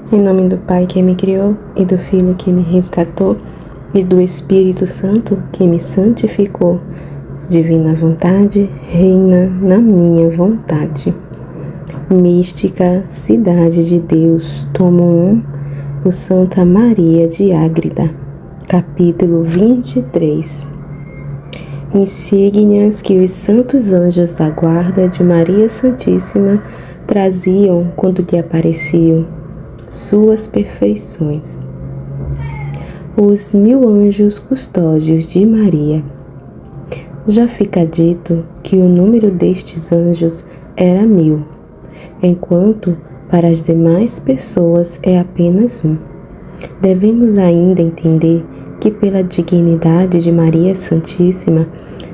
Em nome do Pai que me criou, e do Filho que me resgatou, e do Espírito Santo que me santificou. Divina vontade, reina na minha vontade. Mística Cidade de Deus, tomo 1, por Santa Maria de Ágreda. Capítulo 23. Insígnias que os santos anjos da guarda de Maria Santíssima traziam quando lhe apareciam suas perfeições. Os 1000 anjos custódios de Maria. Já fica dito que o número destes anjos era 1000, enquanto para as demais pessoas é apenas 1. Devemos ainda entender que pela dignidade de Maria Santíssima,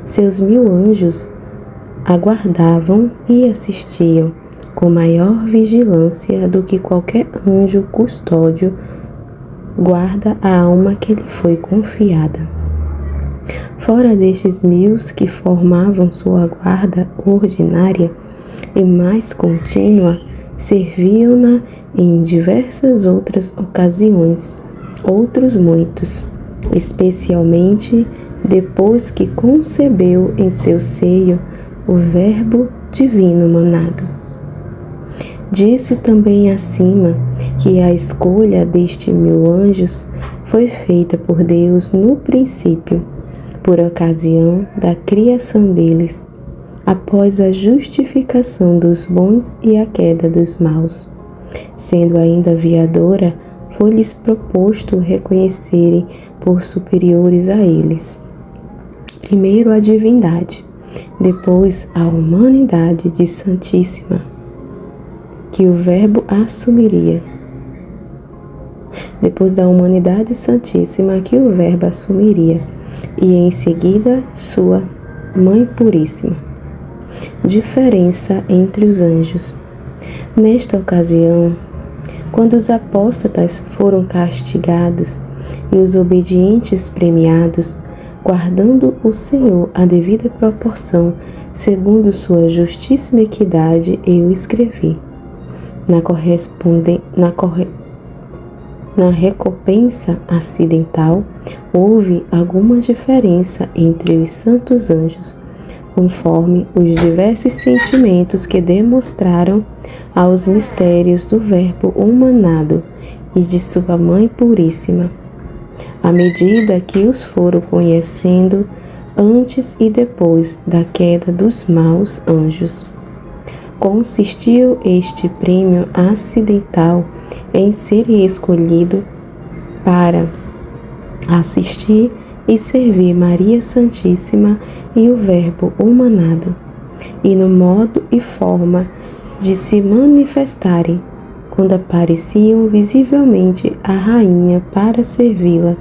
seus 1000 anjos aguardavam e assistiam com maior vigilância do que qualquer anjo custódio guarda a alma que lhe foi confiada. Fora destes 1000 que formavam sua guarda ordinária e mais contínua, serviam-na em diversas outras ocasiões, outros muitos, especialmente depois que concebeu em seu seio o Verbo divino manado. Disse também acima que a escolha destes 1000 anjos foi feita por Deus no princípio, por ocasião da criação deles, após a justificação dos bons e a queda dos maus. Sendo ainda viadora, foi-lhes proposto reconhecerem por superiores a eles, primeiro a divindade, depois a humanidade de Santíssima, que o Verbo assumiria. Depois da humanidade santíssima que o Verbo assumiria, e em seguida sua Mãe Puríssima. Diferença entre os anjos. Nesta ocasião, quando os apóstatas foram castigados e os obedientes premiados, guardando o Senhor a devida proporção, segundo sua justíssima equidade, eu escrevi. Na recompensa acidental, houve alguma diferença entre os santos anjos, conforme os diversos sentimentos que demonstraram aos mistérios do Verbo humanado e de sua Mãe Puríssima, à medida que os foram conhecendo antes e depois da queda dos maus anjos. Consistiu este prêmio acidental em ser escolhido para assistir e servir Maria Santíssima e o Verbo humanado, e no modo e forma de se manifestarem quando apareciam visivelmente a Rainha para servi-la.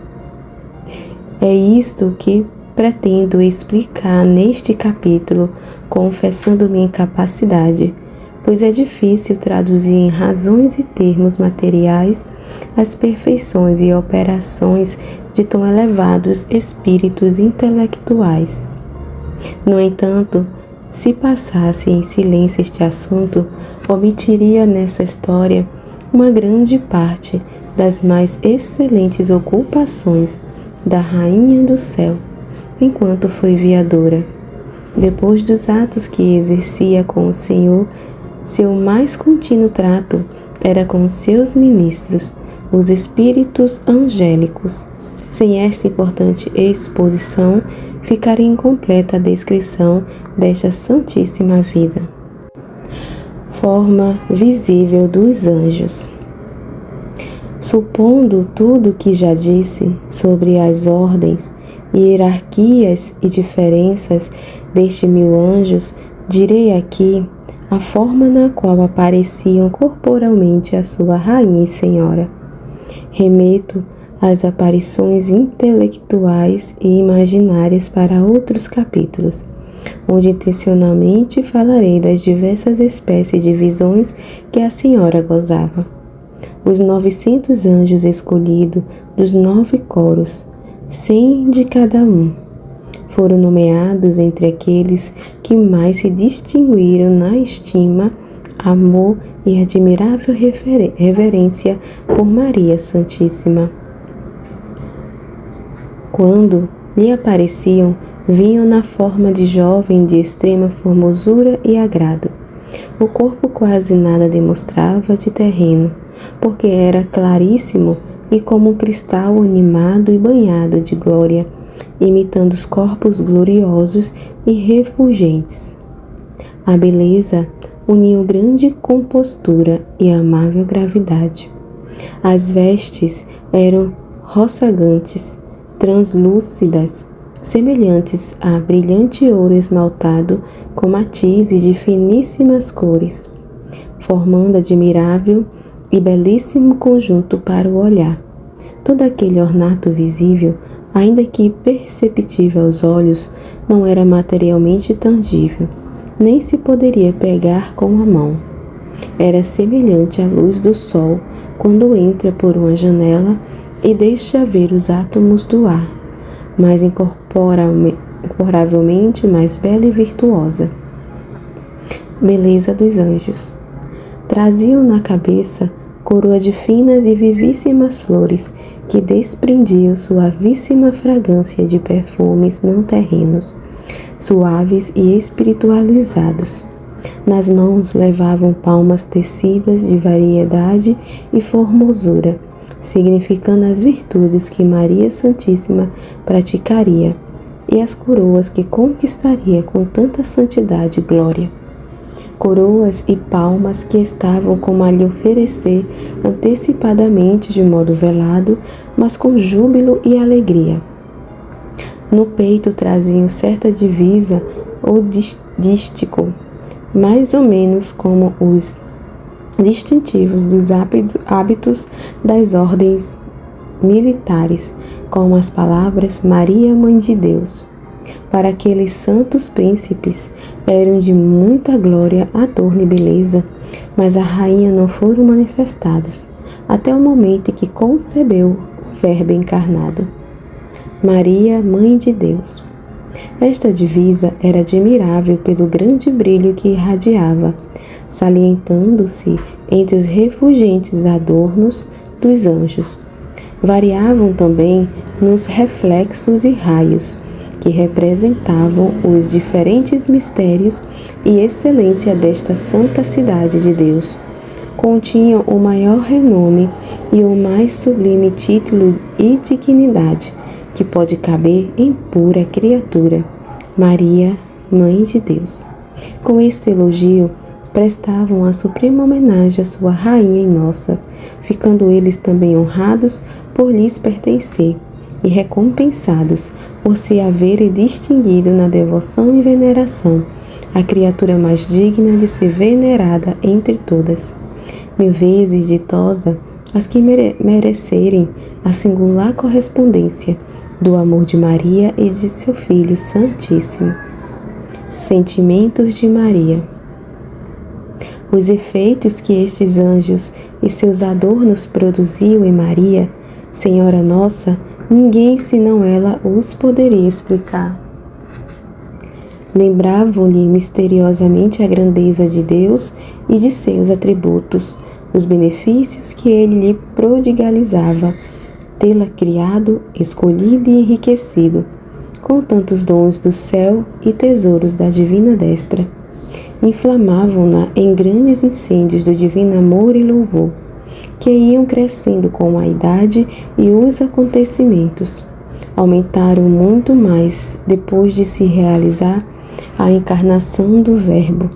É isto que pretendo explicar neste capítulo, confessando minha incapacidade, pois é difícil traduzir em razões e termos materiais as perfeições e operações de tão elevados espíritos intelectuais. No entanto, se passasse em silêncio este assunto, omitiria nessa história uma grande parte das mais excelentes ocupações da Rainha do Céu, enquanto foi viadora. Depois dos atos que exercia com o Senhor, seu mais contínuo trato era com seus ministros, os espíritos angélicos. Sem esta importante exposição, ficaria incompleta a descrição desta santíssima vida. Forma visível dos anjos. Supondo tudo o que já disse sobre as ordens, hierarquias e diferenças destes 1000 anjos, direi aqui a forma na qual apareciam corporalmente a sua Rainha e Senhora. Remeto às aparições intelectuais e imaginárias para outros capítulos, onde intencionalmente falarei das diversas espécies de visões que a Senhora gozava. Os 900 anjos escolhidos dos 9 coros, 100 de cada um, foram nomeados entre aqueles que mais se distinguiram na estima amor e admirável reverência por Maria Santíssima. Quando lhe apareciam, vinham na forma de jovem de extrema formosura e agrado. O corpo quase nada demonstrava de terreno, porque era claríssimo e como um cristal animado e banhado de glória, imitando os corpos gloriosos e refulgentes. A beleza uniu grande compostura e amável gravidade. As vestes eram roçagantes, translúcidas, semelhantes a brilhante ouro esmaltado com matizes de finíssimas cores, formando admirável e belíssimo conjunto para o olhar. Todo aquele ornato visível, ainda que perceptível aos olhos, não era materialmente tangível, nem se poderia pegar com a mão. Era semelhante à luz do sol quando entra por uma janela e deixa ver os átomos do ar, mas incomparavelmente mais bela e virtuosa. Beleza dos anjos. Traziam na cabeça coroa de finas e vivíssimas flores que desprendiam suavíssima fragrância de perfumes não terrenos, suaves e espiritualizados. Nas mãos levavam palmas tecidas de variedade e formosura, significando as virtudes que Maria Santíssima praticaria e as coroas que conquistaria com tanta santidade e glória. Coroas e palmas que estavam como a lhe oferecer antecipadamente de modo velado, mas com júbilo e alegria. No peito traziam certa divisa ou dístico, mais ou menos como os distintivos dos hábitos das ordens militares, com as palavras Maria, Mãe de Deus. Para aqueles santos príncipes eram de muita glória, adorno e beleza, mas a rainha não foram manifestados, até o momento em que concebeu o Verbo encarnado. Maria, Mãe de Deus. Esta divisa era admirável pelo grande brilho que irradiava, salientando-se entre os refulgentes adornos dos anjos. Variavam também nos reflexos e raios, que representavam os diferentes mistérios e excelência desta santa cidade de Deus. Continham o maior renome e o mais sublime título e dignidade que pode caber em pura criatura, Maria, Mãe de Deus. Com este elogio, prestavam a suprema homenagem à sua rainha e nossa, ficando eles também honrados por lhes pertencer e recompensados por se haverem distinguido na devoção e veneração a criatura mais digna de ser venerada entre todas. 1000 vezes ditosa as que merecerem a singular correspondência do amor de Maria e de seu Filho Santíssimo. Sentimentos de Maria. Os efeitos que estes anjos e seus adornos produziam em Maria, Senhora Nossa, ninguém senão ela os poderia explicar. Lembravam-lhe misteriosamente a grandeza de Deus e de seus atributos, os benefícios que ele lhe prodigalizava, tê-la criado, escolhido e enriquecido, com tantos dons do céu e tesouros da divina destra. Inflamavam-na em grandes incêndios do divino amor e louvor, que iam crescendo com a idade e os acontecimentos. Aumentaram muito mais depois de se realizar a encarnação do Verbo,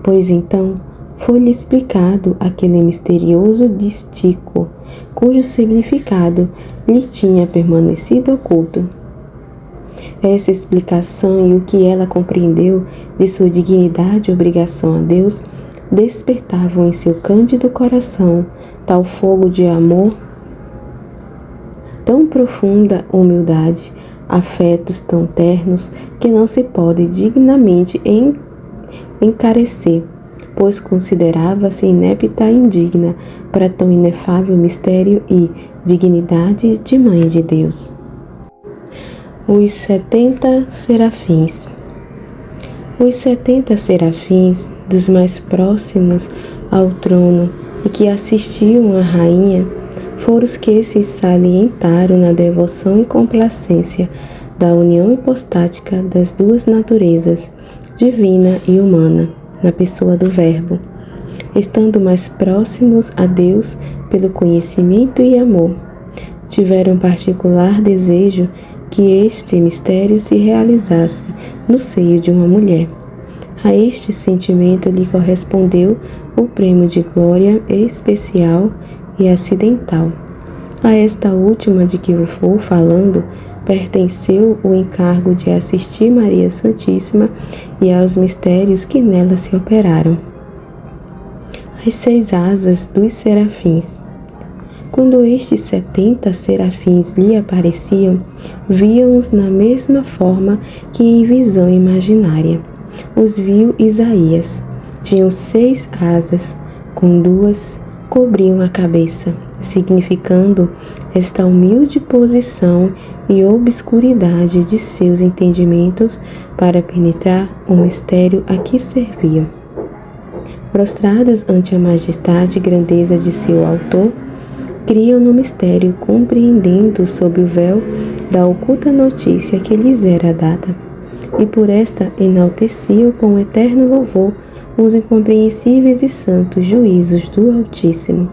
pois então foi-lhe explicado aquele misterioso dístico, cujo significado lhe tinha permanecido oculto. Essa explicação e o que ela compreendeu de sua dignidade e obrigação a Deus despertavam em seu cândido coração tal fogo de amor, tão profunda humildade, afetos tão ternos que não se pode dignamente encarecer, pois considerava-se inepta e indigna para tão inefável mistério e dignidade de Mãe de Deus. Os 70 serafins. Os 70 serafins dos mais próximos ao trono e que assistiam à rainha, foram os que se salientaram na devoção e complacência da união hipostática das duas naturezas, divina e humana, na pessoa do Verbo, estando mais próximos a Deus pelo conhecimento e amor. Tiveram particular desejo que este mistério se realizasse no seio de uma mulher. A este sentimento lhe correspondeu o prêmio de glória especial e acidental. A esta última de que vou falando, pertenceu o encargo de assistir Maria Santíssima e aos mistérios que nela se operaram. As 6 asas dos serafins. Quando estes 70 serafins lhe apareciam, viam-os na mesma forma que em visão imaginária. Os viu Isaías. Tinham 6 asas, com 2 cobriam a cabeça, significando esta humilde posição e obscuridade de seus entendimentos para penetrar o mistério a que serviam. Prostrados ante a majestade e grandeza de seu autor, criam no mistério, compreendendo sob o véu da oculta notícia que lhes era dada, e por esta enalteciam com eterno louvor os incompreensíveis e santos juízos do Altíssimo.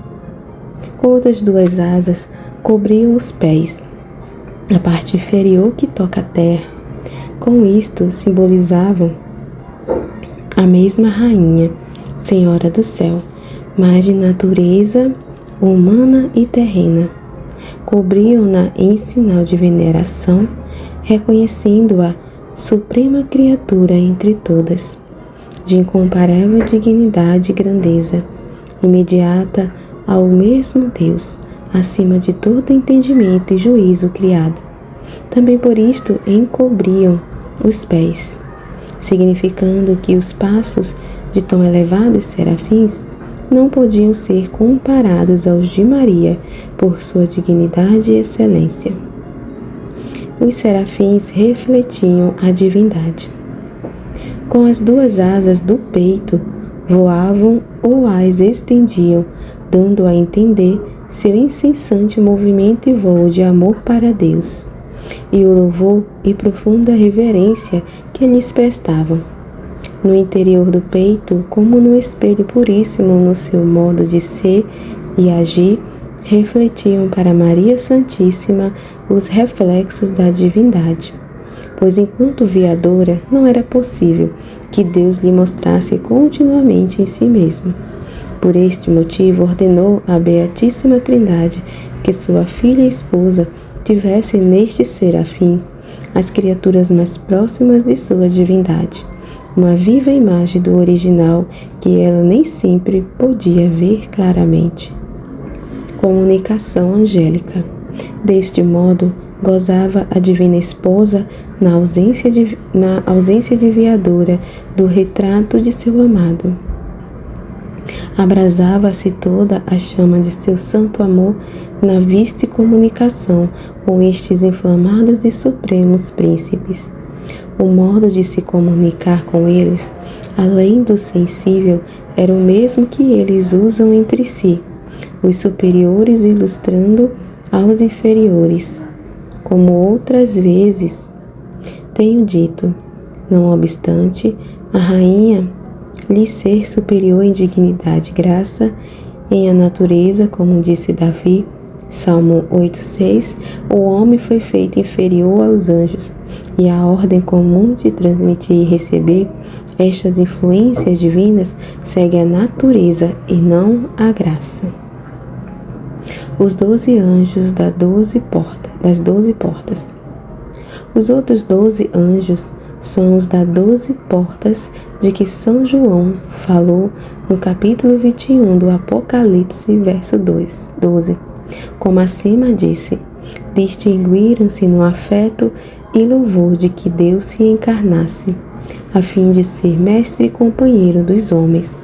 Com outras 2 asas cobriam os pés, a parte inferior que toca a terra. Com isto simbolizavam a mesma rainha, Senhora do céu, mas de natureza humana e terrena. Cobriam-na em sinal de veneração, reconhecendo-a suprema criatura entre todas, de incomparável dignidade e grandeza, imediata ao mesmo Deus, acima de todo entendimento e juízo criado. Também por isto encobriam os pés, significando que os passos de tão elevados serafins não podiam ser comparados aos de Maria por sua dignidade e excelência. Os serafins refletiam a divindade. Com as 2 asas do peito, voavam ou as estendiam, dando a entender seu incessante movimento e voo de amor para Deus, e o louvor e profunda reverência que lhes prestavam. No interior do peito, como no espelho puríssimo no seu modo de ser e agir, refletiam para Maria Santíssima os reflexos da divindade, pois enquanto viadora não era possível que Deus lhe mostrasse continuamente em si mesmo. Por este motivo ordenou à Beatíssima Trindade que sua filha e esposa tivesse nestes serafins as criaturas mais próximas de sua divindade, uma viva imagem do original que ela nem sempre podia ver claramente. Comunicação angélica. Deste modo, gozava a divina esposa na ausência de viadora do retrato de seu amado. Abrasava-se toda a chama de seu santo amor na vista e comunicação com estes inflamados e supremos príncipes. O modo de se comunicar com eles, além do sensível, era o mesmo que eles usam entre si, os superiores ilustrando aos inferiores. Como outras vezes tenho dito, não obstante, a rainha lhe ser superior em dignidade e graça, em a natureza, como disse Davi, Salmo 8,6, o homem foi feito inferior aos anjos, e a ordem comum de transmitir e receber estas influências divinas segue a natureza e não a graça. Os 12 anjos das 12 portas. Os outros 12 anjos são os das 12 portas de que São João falou no capítulo 21 do Apocalipse, verso 12. Como acima disse, distinguiram-se no afeto e louvor de que Deus se encarnasse, a fim de ser mestre e companheiro dos homens,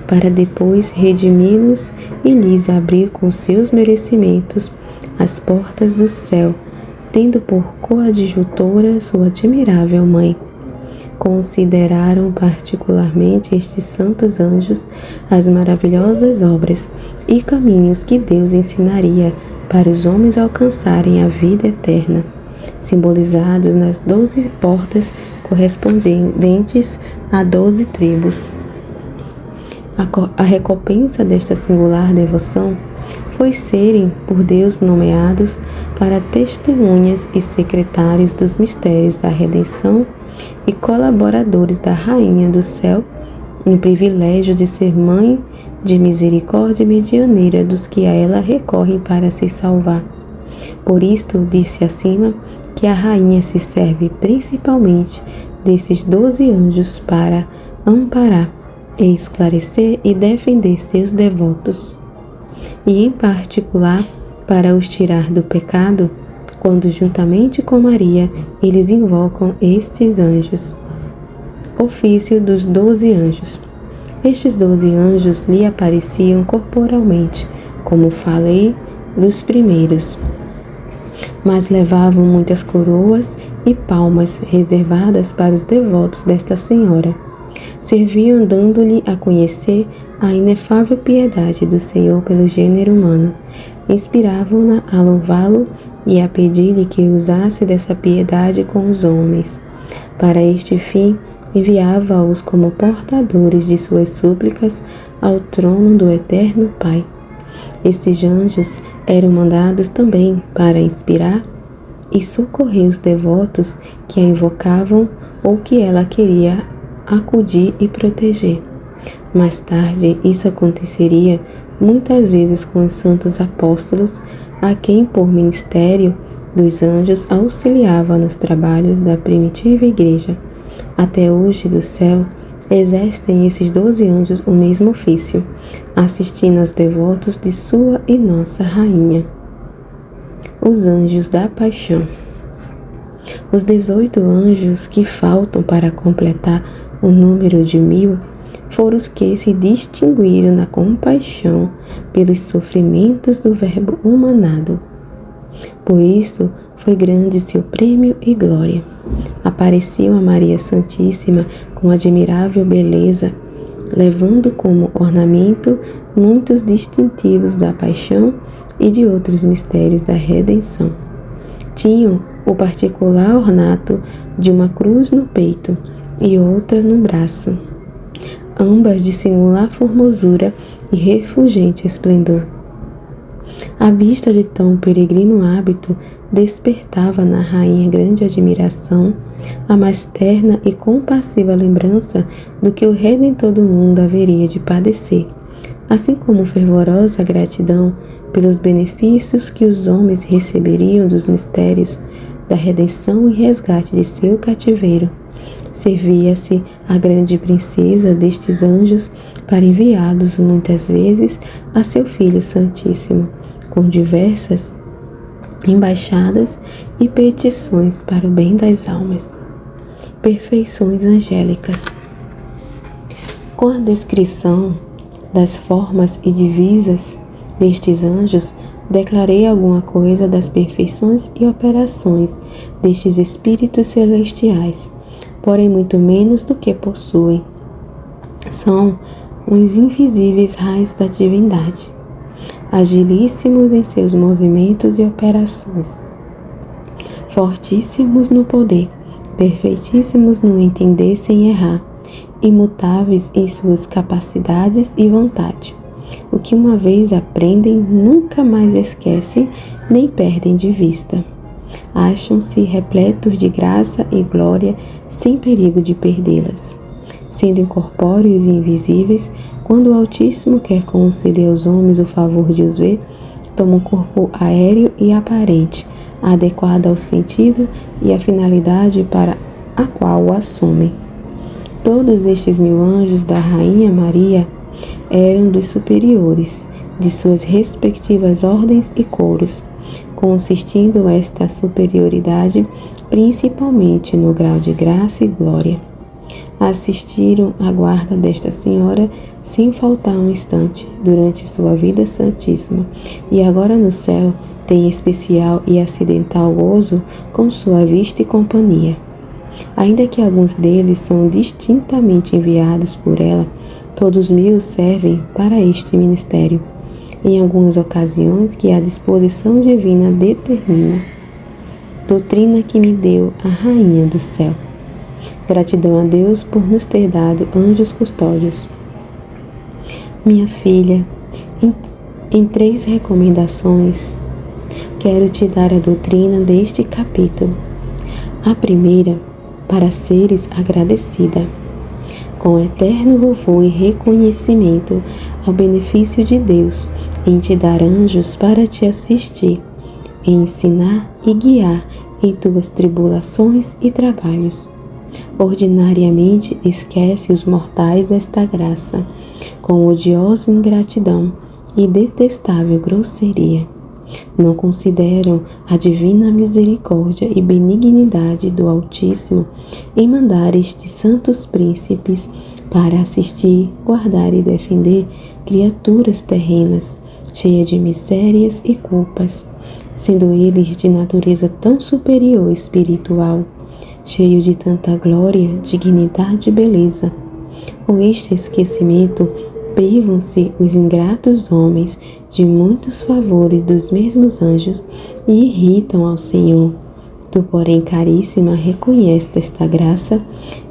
para depois redimi-los e lhes abrir com seus merecimentos as portas do céu, tendo por coadjutora sua admirável mãe. consideraram particularmente estes santos anjos as maravilhosas obras e caminhos que Deus ensinaria para os homens alcançarem a vida eterna, simbolizados nas 12 portas correspondentes a 12 tribos. A recompensa desta singular devoção foi serem por Deus nomeados para testemunhas e secretários dos mistérios da redenção e colaboradores da Rainha do Céu, um privilégio de ser mãe de misericórdia medianeira dos que a ela recorrem para se salvar. Por isto, disse acima, que a Rainha se serve principalmente desses 12 anjos para amparar, esclarecer e defender seus devotos, e em particular para os tirar do pecado, quando juntamente com Maria eles invocam estes anjos. Ofício dos 12 anjos. Estes 12 anjos lhe apareciam corporalmente, como falei dos primeiros, mas levavam muitas coroas e palmas reservadas para os devotos desta Senhora. Serviam dando-lhe a conhecer a inefável piedade do Senhor pelo gênero humano. Inspiravam-na a louvá-lo e a pedir-lhe que usasse dessa piedade com os homens. Para este fim, enviava-os como portadores de suas súplicas ao trono do Eterno Pai. Estes anjos eram mandados também para inspirar e socorrer os devotos que a invocavam ou que ela queria acudir e proteger. Mais tarde, isso aconteceria muitas vezes com os santos apóstolos, a quem, por ministério dos anjos, auxiliava nos trabalhos da primitiva igreja. Até hoje, do céu, exercem esses 12 anjos o mesmo ofício, assistindo aos devotos de sua e nossa Rainha. Os anjos da paixão. Os 18 anjos que faltam para completar o número de 1000 foram os que se distinguiram na compaixão pelos sofrimentos do Verbo humanado. Por isso, foi grande seu prêmio e glória. Apareciam a Maria Santíssima com admirável beleza, levando como ornamento muitos distintivos da paixão e de outros mistérios da redenção. Tinham o particular ornato de uma cruz no peito e outra no braço, ambas de singular formosura e refulgente esplendor. A vista de tão peregrino hábito despertava na rainha grande admiração, a mais terna e compassiva lembrança do que o Redentor do mundo haveria de padecer, assim como fervorosa gratidão pelos benefícios que os homens receberiam dos mistérios da redenção e resgate de seu cativeiro. Servia-se a grande princesa destes anjos para enviá-los muitas vezes a seu Filho Santíssimo, com diversas embaixadas e petições para o bem das almas. Perfeições angélicas. Com a descrição das formas e divisas destes anjos, declarei alguma coisa das perfeições e operações destes espíritos celestiais, porém muito menos do que possuem. São uns invisíveis raios da divindade, agilíssimos em seus movimentos e operações, fortíssimos no poder, perfeitíssimos no entender sem errar, imutáveis em suas capacidades e vontade. O que uma vez aprendem, nunca mais esquecem nem perdem de vista. Acham-se repletos de graça e glória sem perigo de perdê-las. Sendo incorpóreos e invisíveis, quando o Altíssimo quer conceder aos homens o favor de os ver, toma um corpo aéreo e aparente, adequado ao sentido e à finalidade para a qual o assumem. Todos estes 1000 anjos da Rainha Maria eram dos superiores de suas respectivas ordens e coros, consistindo esta superioridade principalmente no grau de graça e glória. Assistiram à guarda desta Senhora sem faltar um instante durante sua vida santíssima, e agora no céu têm especial e acidental gozo com sua vista e companhia. Ainda que alguns deles são distintamente enviados por ela, todos 1000 servem para este ministério, em algumas ocasiões que a disposição divina determina. Doutrina que me deu a Rainha do Céu. Gratidão a Deus por nos ter dado anjos custódios. Minha filha, em 3 recomendações, quero te dar a doutrina deste capítulo. A primeira, para seres agradecida, com eterno louvor e reconhecimento ao benefício de Deus em te dar anjos para te assistir, em ensinar e guiar em tuas tribulações e trabalhos. Ordinariamente esquece os mortais esta graça, com odiosa ingratidão e detestável grosseria. Não consideram a divina misericórdia e benignidade do Altíssimo em mandar estes santos príncipes para assistir, guardar e defender criaturas terrenas, cheias de misérias e culpas, sendo eles de natureza tão superior espiritual, cheio de tanta glória, dignidade e beleza. Com este esquecimento, privam-se os ingratos homens de muitos favores dos mesmos anjos e irritam ao Senhor. Tu, porém, caríssima, reconhece esta graça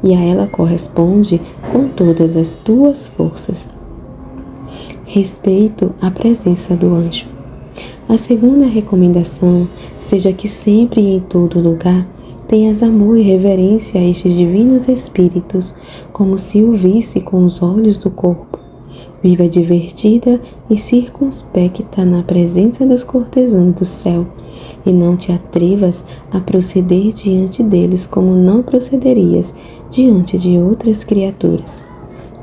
e a ela corresponde com todas as tuas forças. Respeito à presença do anjo. A segunda recomendação seja que sempre e em todo lugar tenhas amor e reverência a estes divinos espíritos, como se o visse com os olhos do corpo. Viva divertida e circunspecta na presença dos cortesãos do céu, e não te atrevas a proceder diante deles como não procederias diante de outras criaturas.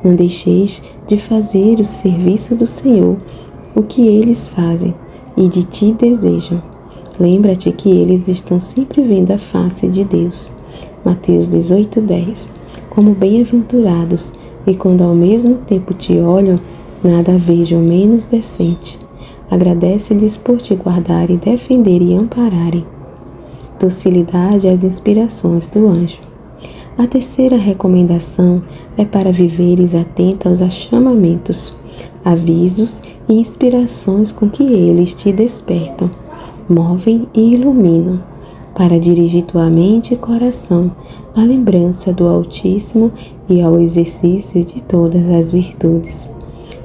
Não deixeis de fazer o serviço do Senhor, o que eles fazem e de ti desejam. Lembra-te que eles estão sempre vendo a face de Deus. Mateus 18:10. Como bem-aventurados, e quando ao mesmo tempo te olham, nada vejam menos decente. Agradece-lhes por te guardar e defender e ampararem. Docilidade às inspirações do anjo. A terceira recomendação é para viveres atenta aos chamamentos, avisos e inspirações com que eles te despertam, movem e iluminam, para dirigir tua mente e coração à lembrança do Altíssimo e ao exercício de todas as virtudes.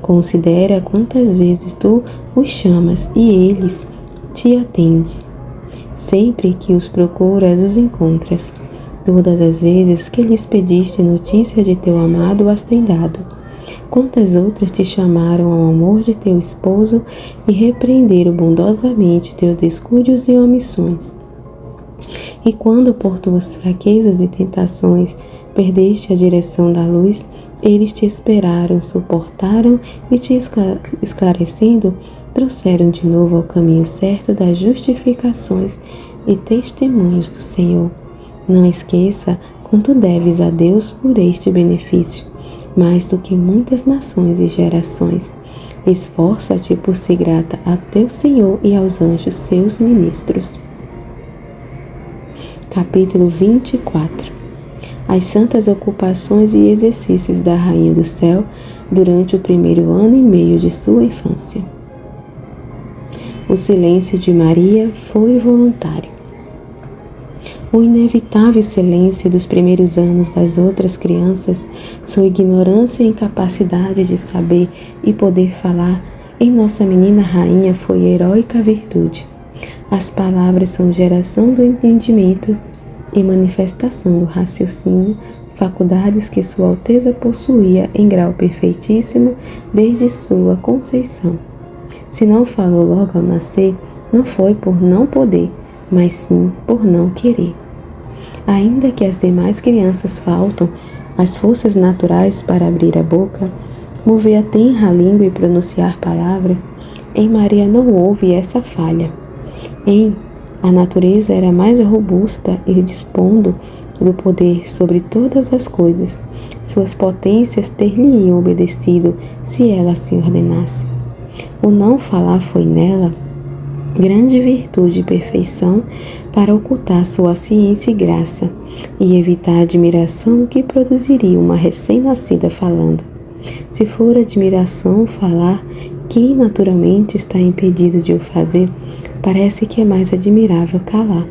Considera quantas vezes tu os chamas e eles te atendem. Sempre que os procuras, os encontras. Todas as vezes que lhes pediste notícia de teu amado as tem dado. Quantas outras te chamaram ao amor de teu esposo e repreenderam bondosamente teus descuidos e omissões. E quando por tuas fraquezas e tentações perdeste a direção da luz, eles te esperaram, suportaram e te esclarecendo, trouxeram de novo ao caminho certo das justificações e testemunhos do Senhor. Não esqueça quanto deves a Deus por este benefício, mais do que muitas nações e gerações. Esforça-te por ser grata a teu Senhor e aos anjos, seus ministros. Capítulo 24. As santas ocupações e exercícios da Rainha do Céu durante o 1º ano e meio de sua infância. O silêncio de Maria foi voluntário. O inevitável silêncio dos primeiros anos das outras crianças, sua ignorância e incapacidade de saber e poder falar, em nossa menina rainha foi heróica virtude. As palavras são geração do entendimento e manifestação do raciocínio, faculdades que Sua Alteza possuía em grau perfeitíssimo desde sua conceição. Se não falou logo ao nascer, não foi por não poder, mas sim por não querer. Ainda que as demais crianças faltam as forças naturais para abrir a boca, mover a tenra língua e pronunciar palavras, em Maria não houve essa falha. A natureza era mais robusta e dispondo do poder sobre todas as coisas. Suas potências ter-lhe-iam obedecido se ela assim ordenasse. O não falar foi nela grande virtude e perfeição para ocultar sua ciência e graça e evitar a admiração que produziria uma recém-nascida falando. Se for admiração falar, quem naturalmente está impedido de o fazer, parece que é mais admirável calar.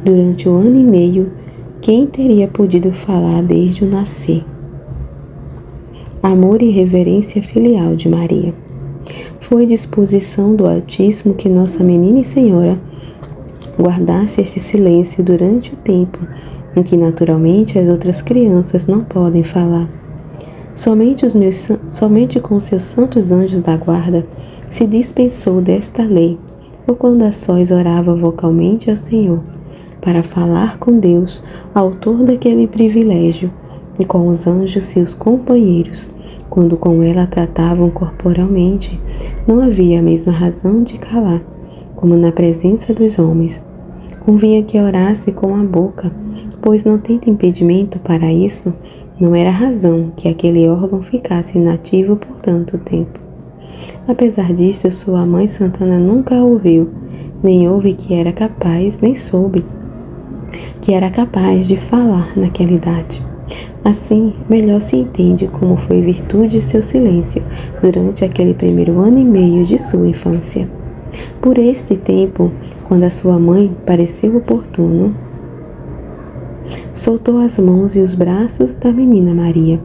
Durante o ano e meio, quem teria podido falar desde o nascer? Amor e reverência filial de Maria. Foi disposição do Altíssimo que Nossa Menina e Senhora guardasse este silêncio durante o tempo em que naturalmente as outras crianças não podem falar. Somente com seus santos anjos da guarda se dispensou desta lei, ou quando a sós orava vocalmente ao Senhor, para falar com Deus, autor daquele privilégio, e com os anjos seus companheiros, quando com ela tratavam corporalmente, não havia a mesma razão de calar, como na presença dos homens. Convinha que orasse com a boca, pois não tendo impedimento para isso, não era razão que aquele órgão ficasse inativo por tanto tempo. Apesar disso, sua mãe Santana nunca a ouviu, nem ouve que era capaz, nem soube que era capaz de falar naquela idade. Assim, melhor se entende como foi virtude seu silêncio durante aquele primeiro ano e meio de sua infância. Por este tempo, quando a sua mãe pareceu oportuno, soltou as mãos e os braços da menina Maria.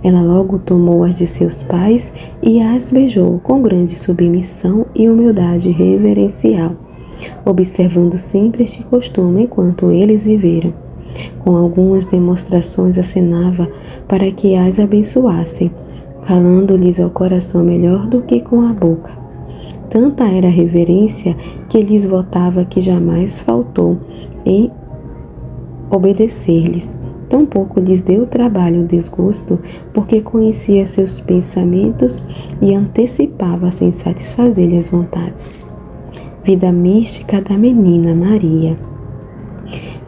Ela logo tomou as de seus pais e as beijou com grande submissão e humildade reverencial, observando sempre este costume enquanto eles viveram. Com algumas demonstrações acenava para que as abençoassem, falando-lhes ao coração melhor do que com a boca. Tanta era a reverência que lhes votava que jamais faltou em obedecer-lhes. Tampouco lhes deu trabalho ou desgosto, porque conhecia seus pensamentos e antecipava sem satisfazer-lhe as vontades. Vida mística da menina Maria.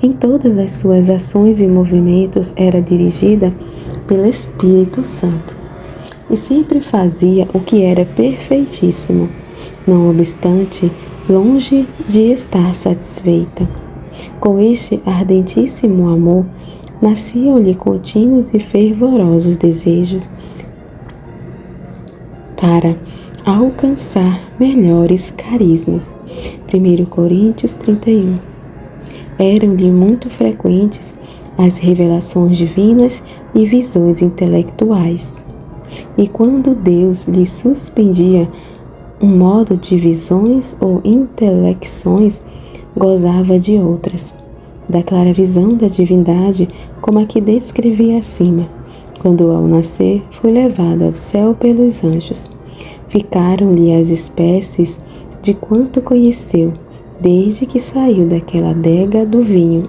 Em todas as suas ações e movimentos era dirigida pelo Espírito Santo e sempre fazia o que era perfeitíssimo, não obstante, longe de estar satisfeita. Com este ardentíssimo amor, nasciam-lhe contínuos e fervorosos desejos para alcançar melhores carismas. 1 Coríntios 31. Eram-lhe muito frequentes as revelações divinas e visões intelectuais. E quando Deus lhe suspendia um modo de visões ou intelecções, gozava de outras, da clara visão da divindade, como a que descrevi acima, quando ao nascer foi levada ao céu pelos anjos. Ficaram-lhe as espécies de quanto conheceu, desde que saiu daquela adega do vinho,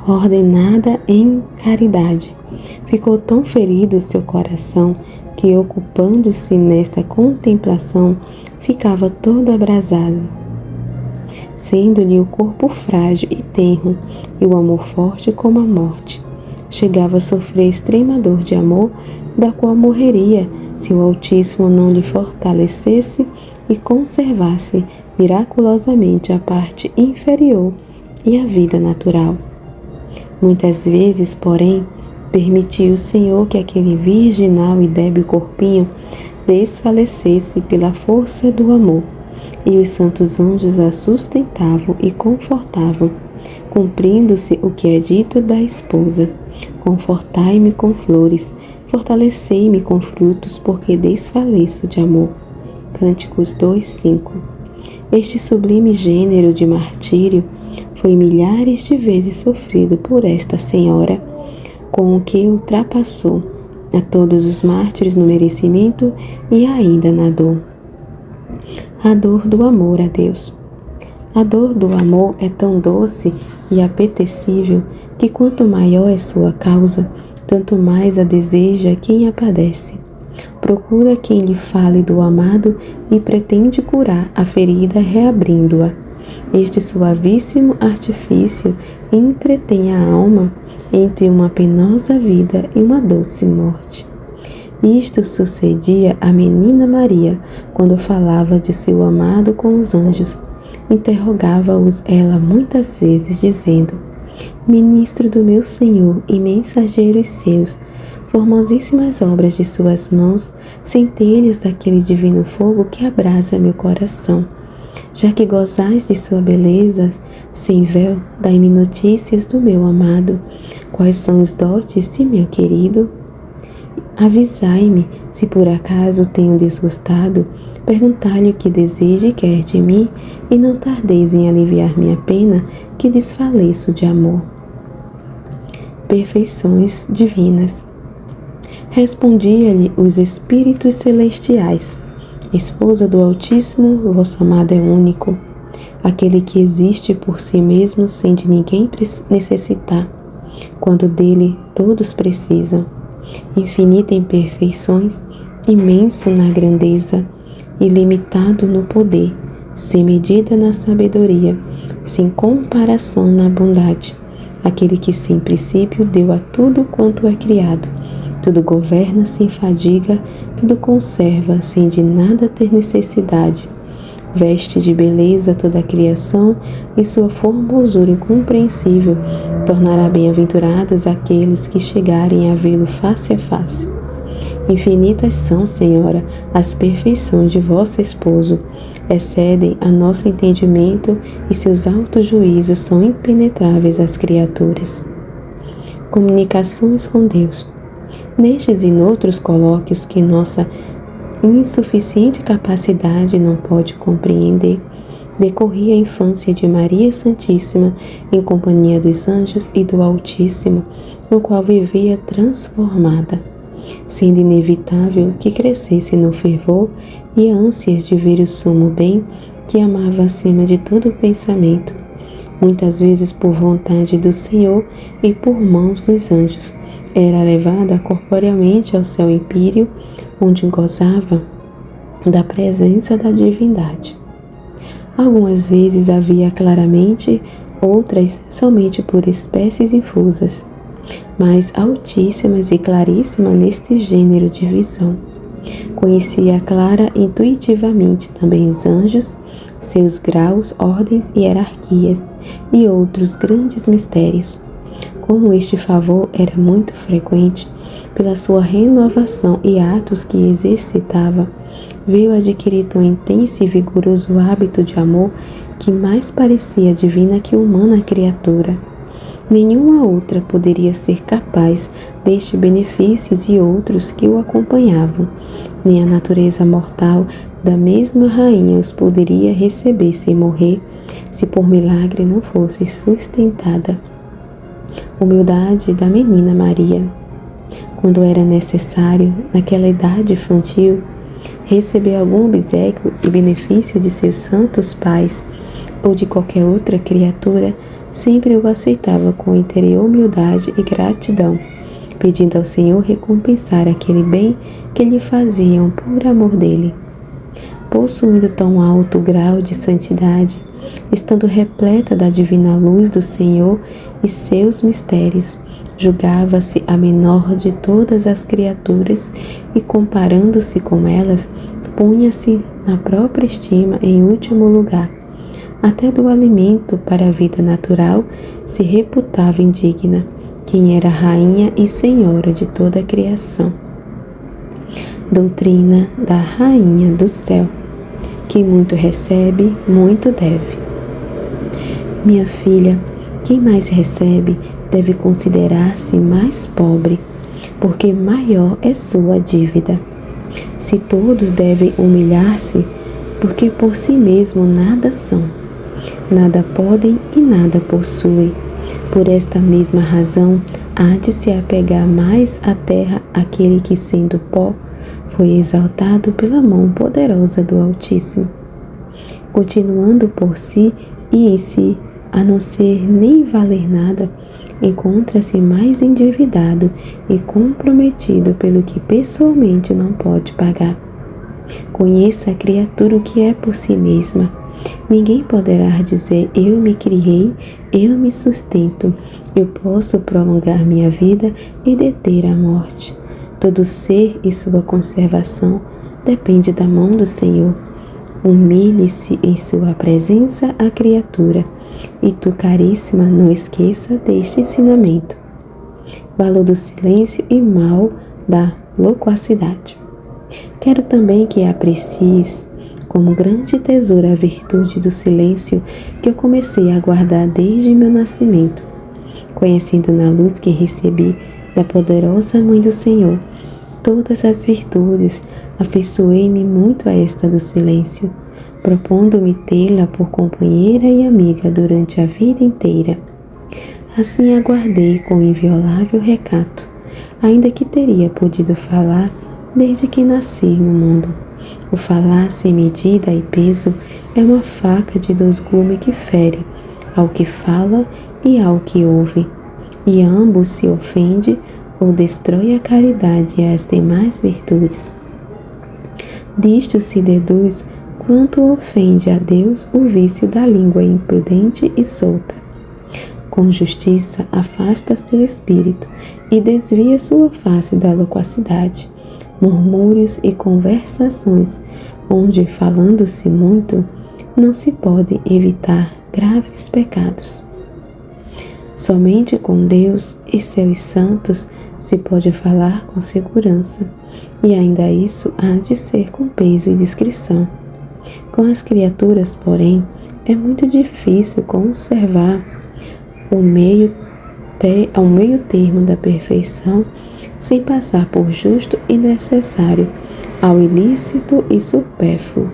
ordenada em caridade. Ficou tão ferido seu coração, que ocupando-se nesta contemplação, ficava todo abrasado, sendo-lhe o corpo frágil e tenro, e o amor forte como a morte. Chegava a sofrer extrema dor de amor, da qual morreria, se o Altíssimo não lhe fortalecesse e conservasse miraculosamente a parte inferior e a vida natural. Muitas vezes, porém, permitiu o Senhor que aquele virginal e débil corpinho desfalecesse pela força do amor, e os santos anjos a sustentavam e confortavam, cumprindo-se o que é dito da esposa: confortai-me com flores, fortalecei-me com frutos, porque desfaleço de amor. Cânticos 2:5. Este sublime gênero de martírio foi milhares de vezes sofrido por esta senhora, com o que ultrapassou a todos os mártires no merecimento e ainda na dor. A dor do amor a Deus. A dor do amor é tão doce e apetecível que quanto maior é sua causa, tanto mais a deseja quem a padece. Procura quem lhe fale do amado e pretende curar a ferida reabrindo-a. Este suavíssimo artifício entretém a alma entre uma penosa vida e uma doce morte. Isto sucedia à menina Maria, quando falava de seu amado com os anjos. Interrogava-os ela muitas vezes, dizendo: Ministro do meu Senhor e mensageiros seus, formosíssimas obras de suas mãos, centelhas daquele divino fogo que abrasa meu coração. Já que gozais de sua beleza, sem véu, dai-me notícias do meu amado. Quais são os dotes de meu querido? Avisai-me, se por acaso tenho desgostado, perguntai-lhe o que deseja e quer de mim, e não tardeis em aliviar minha pena, que desfaleço de amor. Perfeições divinas. Respondia-lhe os espíritos celestiais: Esposa do Altíssimo, vosso amado é único, aquele que existe por si mesmo sem de ninguém necessitar, quando dele todos precisam. Infinito em perfeições, imenso na grandeza, ilimitado no poder, sem medida na sabedoria, sem comparação na bondade, aquele que sem princípio deu a tudo quanto é criado, tudo governa sem fadiga, tudo conserva sem de nada ter necessidade. Veste de beleza toda a criação e sua formosura incompreensível tornará bem-aventurados aqueles que chegarem a vê-lo face a face. Infinitas são, Senhora, as perfeições de vosso esposo, excedem a nosso entendimento e seus altos juízos são impenetráveis às criaturas. Comunicações com Deus. Nestes e noutros colóquios que nossa insuficiente capacidade não pode compreender, decorria a infância de Maria Santíssima em companhia dos anjos e do Altíssimo, no qual vivia transformada, sendo inevitável que crescesse no fervor e ânsias de ver o sumo bem que amava acima de todo pensamento, muitas vezes por vontade do Senhor e por mãos dos anjos. Era levada corporealmente ao céu empíreo, onde gozava da presença da divindade. Algumas vezes havia claramente, outras somente por espécies infusas, mas altíssimas e claríssimas neste gênero de visão. Conhecia clara intuitivamente também os anjos, seus graus, ordens e hierarquias e outros grandes mistérios. Como este favor era muito frequente, pela sua renovação e atos que exercitava, veio adquirir tão intenso e vigoroso hábito de amor que mais parecia divina que humana criatura. Nenhuma outra poderia ser capaz destes benefícios e outros que o acompanhavam, nem a natureza mortal da mesma rainha os poderia receber sem morrer, se por milagre não fosse sustentada. Humildade da menina Maria. Quando era necessário, naquela idade infantil, receber algum obséquio e benefício de seus santos pais ou de qualquer outra criatura, sempre o aceitava com interior humildade e gratidão, pedindo ao Senhor recompensar aquele bem que lhe faziam por amor dele. Possuindo tão alto grau de santidade, estando repleta da divina luz do Senhor e seus mistérios, julgava-se a menor de todas as criaturas e, comparando-se com elas, punha-se na própria estima em último lugar. Até do alimento para a vida natural se reputava indigna, quem era rainha e senhora de toda a criação. Doutrina da Rainha do Céu. Quem muito recebe, muito deve. Minha filha, quem mais recebe deve considerar-se mais pobre, porque maior é sua dívida. Se todos devem humilhar-se, porque por si mesmo nada são, nada podem e nada possuem. Por esta mesma razão, há de se apegar mais à terra aquele que, sendo pó, foi exaltado pela mão poderosa do Altíssimo. Continuando por si e em si, a não ser nem valer nada, encontra-se mais endividado e comprometido pelo que pessoalmente não pode pagar. Conheça a criatura o que é por si mesma. Ninguém poderá dizer: eu me criei, eu me sustento, eu posso prolongar minha vida e deter a morte. Todo ser e sua conservação depende da mão do Senhor. Humilhe-se em sua presença a criatura, e tu, caríssima, não esqueça deste ensinamento. Valor do silêncio e mal da loquacidade. Quero também que aprecies como grande tesouro a virtude do silêncio que eu comecei a guardar desde meu nascimento. Conhecendo na luz que recebi da poderosa Mãe do Senhor todas as virtudes, afeiçoei-me muito a esta do silêncio, propondo-me tê-la por companheira e amiga durante a vida inteira. Assim aguardei com inviolável recato, ainda que teria podido falar desde que nasci no mundo. O falar sem medida e peso é uma faca de 2 gumes que fere ao que fala e ao que ouve, e ambos se ofende ou destrói a caridade e as demais virtudes. Disto se deduz quanto ofende a Deus o vício da língua imprudente e solta. Com justiça afasta seu espírito e desvia sua face da loquacidade, murmúrios e conversações, onde, falando-se muito, não se pode evitar graves pecados. Somente com Deus e seus santos se pode falar com segurança, e ainda isso há de ser com peso e discrição. Com as criaturas, porém, é muito difícil conservar ao meio termo da perfeição, sem passar por justo e necessário ao ilícito e supérfluo.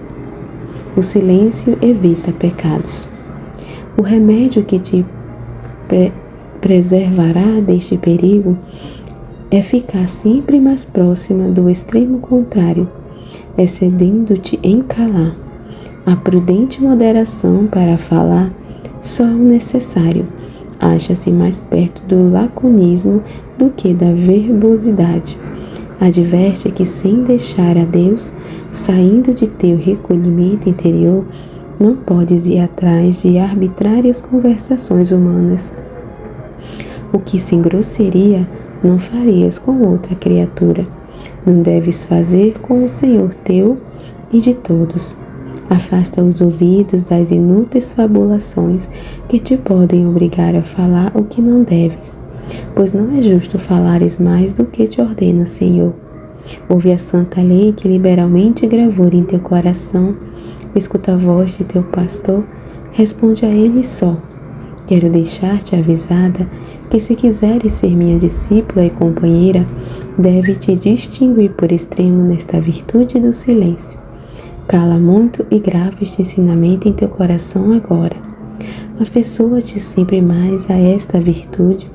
O silêncio evita pecados. O remédio que te preservará deste perigo é ficar sempre mais próxima do extremo contrário, excedendo-te em calar. A prudente moderação para falar só o necessário acha-se mais perto do laconismo do que da verbosidade. Adverte que, sem deixar a Deus, saindo de teu recolhimento interior, não podes ir atrás de arbitrárias conversações humanas. O que sem grosseria não farias com outra criatura, não deves fazer com o Senhor teu e de todos. Afasta os ouvidos das inúteis fabulações que te podem obrigar a falar o que não deves, pois não é justo falares mais do que te ordena o Senhor. Ouve a santa lei que liberalmente gravou em teu coração, escuta a voz de teu pastor, responde a ele só. Quero deixar-te avisada que, se quiseres ser minha discípula e companheira, deve te distinguir por extremo nesta virtude do silêncio. Cala muito e grava este ensinamento em teu coração agora. Afeiçoa-te sempre mais a esta virtude,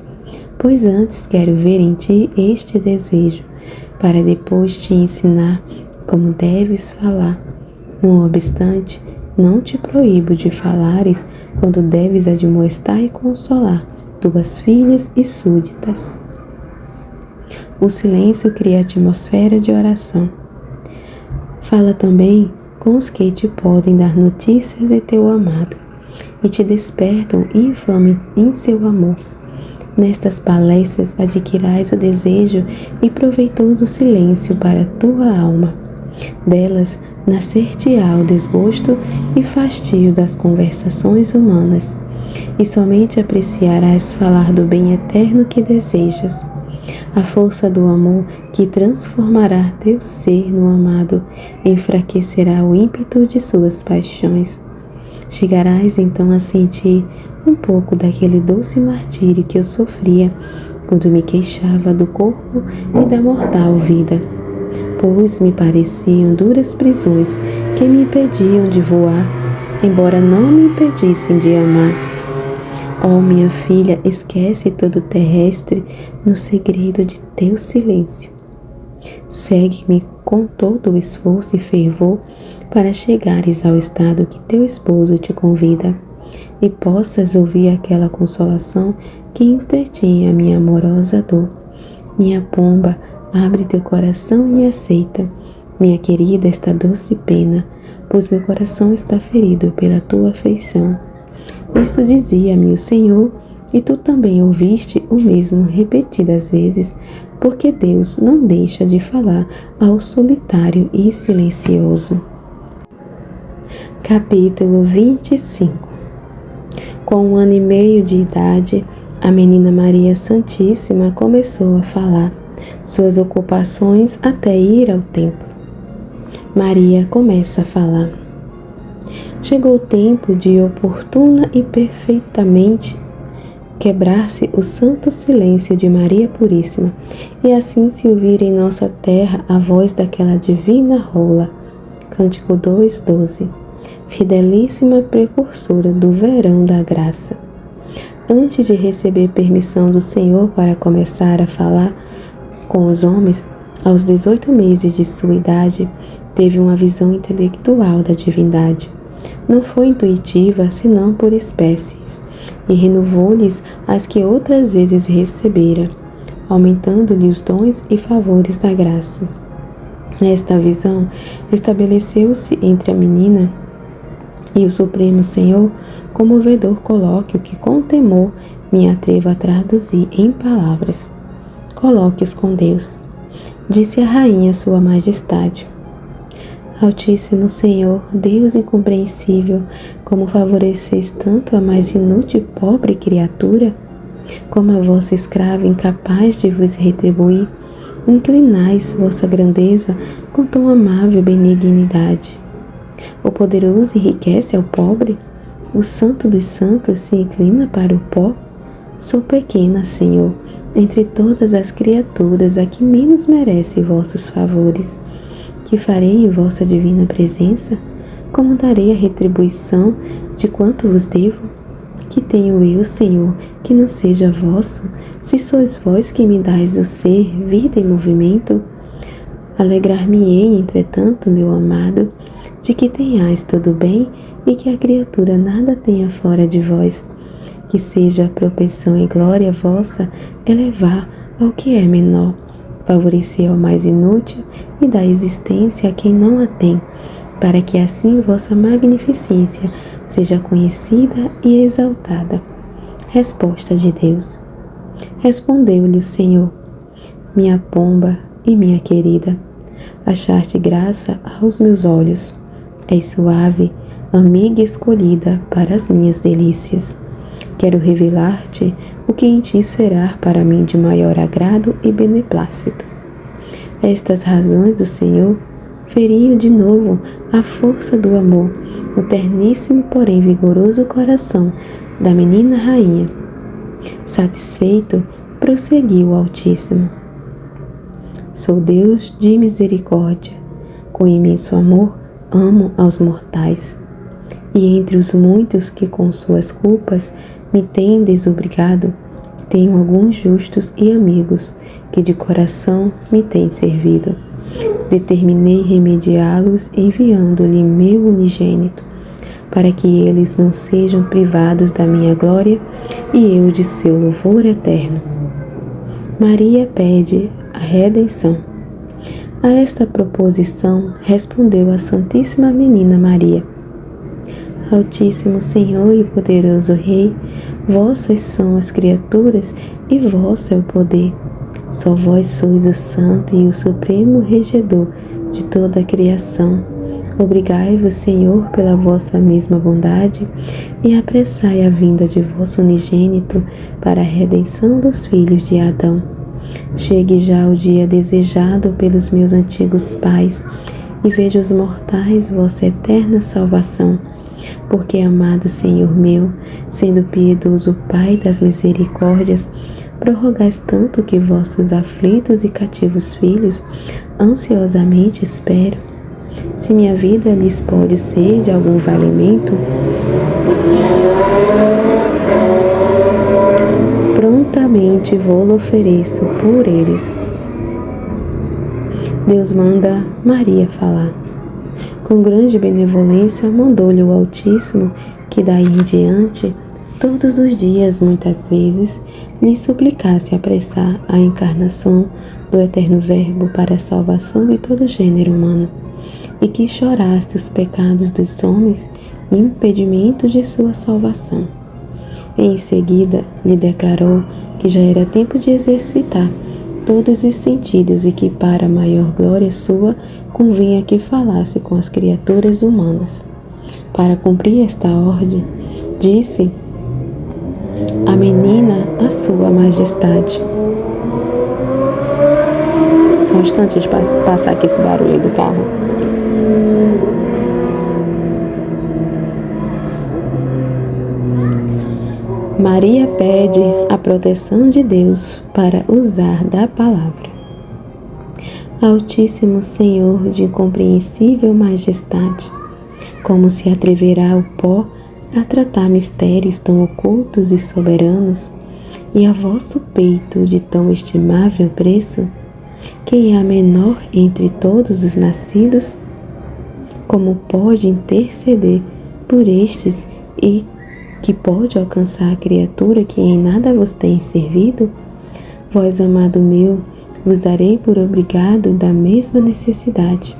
pois antes quero ver em ti este desejo, para depois te ensinar como deves falar. Não obstante, não te proíbo de falares quando deves admoestar e consolar tuas filhas e súditas. O silêncio cria atmosfera de oração. Fala também com os que te podem dar notícias de teu amado e te despertam e inflamem em seu amor. Nestas palestras adquirás o desejo e proveitoso silêncio para a tua alma. Delas nascer-te-á o desgosto e fastio das conversações humanas, e somente apreciarás falar do bem eterno que desejas. A força do amor que transformará teu ser no amado enfraquecerá o ímpeto de suas paixões. Chegarás então a sentir um pouco daquele doce martírio que eu sofria quando me queixava do corpo e da mortal vida, pois me pareciam duras prisões que me impediam de voar, embora não me impedissem de amar. Ó minha filha, esquece todo o terrestre no segredo de teu silêncio. Segue-me com todo o esforço e fervor para chegares ao estado que teu esposo te convida e possas ouvir aquela consolação que entretinha a minha amorosa dor. Minha pomba, abre teu coração e aceita, minha querida, esta doce pena, pois meu coração está ferido pela tua afeição. Isto dizia-me o Senhor, e tu também ouviste o mesmo repetidas vezes, porque Deus não deixa de falar ao solitário e silencioso. Capítulo 25. Com 1 ano e meio de idade, a menina Maria Santíssima começou a falar suas ocupações até ir ao templo. Maria começa a falar. Chegou o tempo de oportuna e perfeitamente quebrar-se o santo silêncio de Maria Puríssima, e assim se ouvir em nossa terra a voz daquela divina rola. Cântico 2:12. Fidelíssima precursora do verão da graça. Antes de receber permissão do Senhor para começar a falar com os homens, aos 18 meses de sua idade, teve uma visão intelectual da divindade. Não foi intuitiva, senão por espécies, e renovou-lhes as que outras vezes recebera, aumentando-lhe os dons e favores da graça. Nesta visão, estabeleceu-se entre a menina e o Supremo Senhor comovedor colóquio que com temor me atrevo a traduzir em palavras. Colóquios com Deus. Disse a rainha sua majestade: Altíssimo Senhor, Deus incompreensível, como favoreceis tanto a mais inútil e pobre criatura, como a vossa escrava incapaz de vos retribuir, inclinais vossa grandeza com tão amável benignidade. O poderoso enriquece ao pobre, o santo dos santos se inclina para o pó. Sou pequena, Senhor, entre todas as criaturas a que menos merece vossos favores. Que farei em vossa divina presença? Como darei a retribuição de quanto vos devo? Que tenho eu, Senhor, que não seja vosso, se sois vós que me dais o ser, vida e movimento? Alegrar-me-ei, entretanto, meu amado, de que tenhais todo bem e que a criatura nada tenha fora de vós. Que seja a propensão e glória vossa elevar ao que é menor, favorecer ao mais inútil e dar existência a quem não a tem, para que assim vossa magnificência seja conhecida e exaltada. Resposta de Deus. Respondeu-lhe o Senhor: minha pomba e minha querida, achaste graça aos meus olhos. És suave, amiga escolhida para as minhas delícias. Quero revelar-te o que em ti será para mim de maior agrado e beneplácito. Estas razões do Senhor feriam de novo a força do amor no terníssimo, porém vigoroso coração da menina rainha. Satisfeito, prosseguiu o Altíssimo: sou Deus de misericórdia, com imenso amor amo aos mortais, e entre os muitos que com suas culpas me têm desobrigado, tenho alguns justos e amigos que de coração me têm servido. Determinei remediá-los enviando-lhe meu unigênito, para que eles não sejam privados da minha glória e eu de seu louvor eterno. Maria pede a redenção. A esta proposição respondeu a Santíssima Menina Maria: Altíssimo Senhor e poderoso Rei, vossas são as criaturas e vosso é o poder. Só vós sois o Santo e o Supremo Regedor de toda a criação. Obrigai-vos, Senhor, pela vossa mesma bondade e apressai a vinda de vosso unigênito para a redenção dos filhos de Adão. Chegue já o dia desejado pelos meus antigos pais e veja os mortais vossa eterna salvação. Porque, amado Senhor meu, sendo piedoso Pai das misericórdias, prorrogais tanto que vossos aflitos e cativos filhos ansiosamente esperam. Se minha vida lhes pode ser de algum valimento, prontamente vou-lo ofereço por eles. Deus manda Maria falar. Com grande benevolência mandou-lhe o Altíssimo que daí em diante, todos os dias, muitas vezes, lhe suplicasse apressar a encarnação do eterno Verbo para a salvação de todo o gênero humano, e que chorasse os pecados dos homens e impedimento de sua salvação. Em seguida, lhe declarou que já era tempo de exercitar todos os sentidos e que para maior glória sua convinha que falasse com as criaturas humanas. Para cumprir esta ordem, disse a menina a sua majestade. Só um instante de passar aqui esse barulho aí do carro. Maria pede a proteção de Deus para usar da palavra. Altíssimo Senhor de incompreensível majestade, como se atreverá o pó a tratar mistérios tão ocultos e soberanos, e a vosso peito de tão estimável preço, quem é a menor entre todos os nascidos? Como pode interceder por estes e que pode alcançar a criatura que em nada vos tem servido? Vós, amado meu, vos darei por obrigado da mesma necessidade.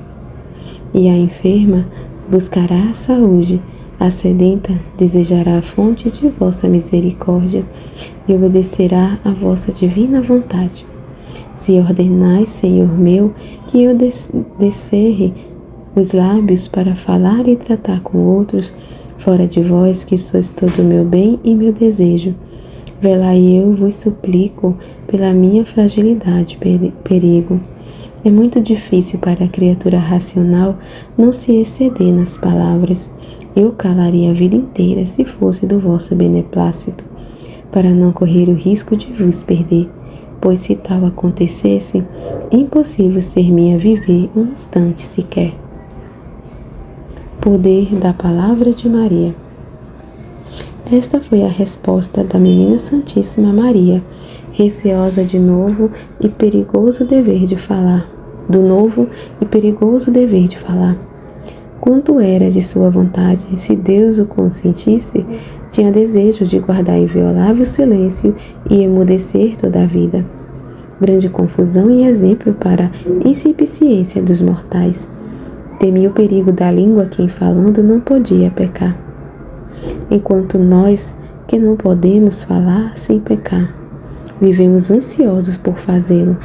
E a enferma buscará a saúde, a sedenta desejará a fonte de vossa misericórdia e obedecerá à vossa divina vontade. Se ordenais, Senhor meu, que eu descerre os lábios para falar e tratar com outros, fora de vós que sois todo o meu bem e meu desejo, velai eu vos suplico pela minha fragilidade perigo. É muito difícil para a criatura racional não se exceder nas palavras. Eu calaria a vida inteira se fosse do vosso beneplácito, para não correr o risco de vos perder, pois se tal acontecesse, impossível ser-me a viver um instante sequer. Poder da Palavra de Maria. Esta foi a resposta da Menina Santíssima Maria, receosa do novo e perigoso dever de falar. Quanto era de sua vontade, se Deus o consentisse, tinha desejo de guardar inviolável silêncio e emudecer toda a vida. Grande confusão e exemplo para a insuficiência dos mortais. Temia o perigo da língua que, em falando, não podia pecar. Enquanto nós, que não podemos falar sem pecar, vivemos ansiosos por fazê-lo.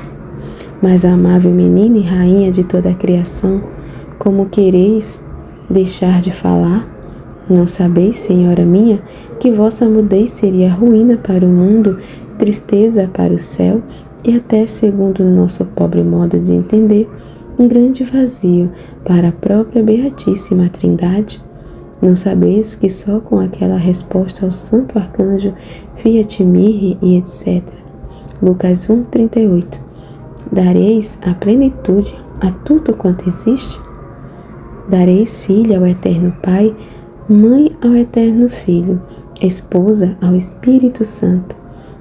Mas a amável menina e rainha de toda a criação, como quereis deixar de falar? Não sabeis, senhora minha, que vossa mudez seria ruína para o mundo, tristeza para o céu e até, segundo o nosso pobre modo de entender, um grande vazio para a própria Beatíssima Trindade? Não sabeis que só com aquela resposta ao santo arcanjo Fiat Mirre e etc. Lucas 1:38. Dareis a plenitude a tudo quanto existe? Dareis filha ao eterno Pai, mãe ao eterno Filho, esposa ao Espírito Santo,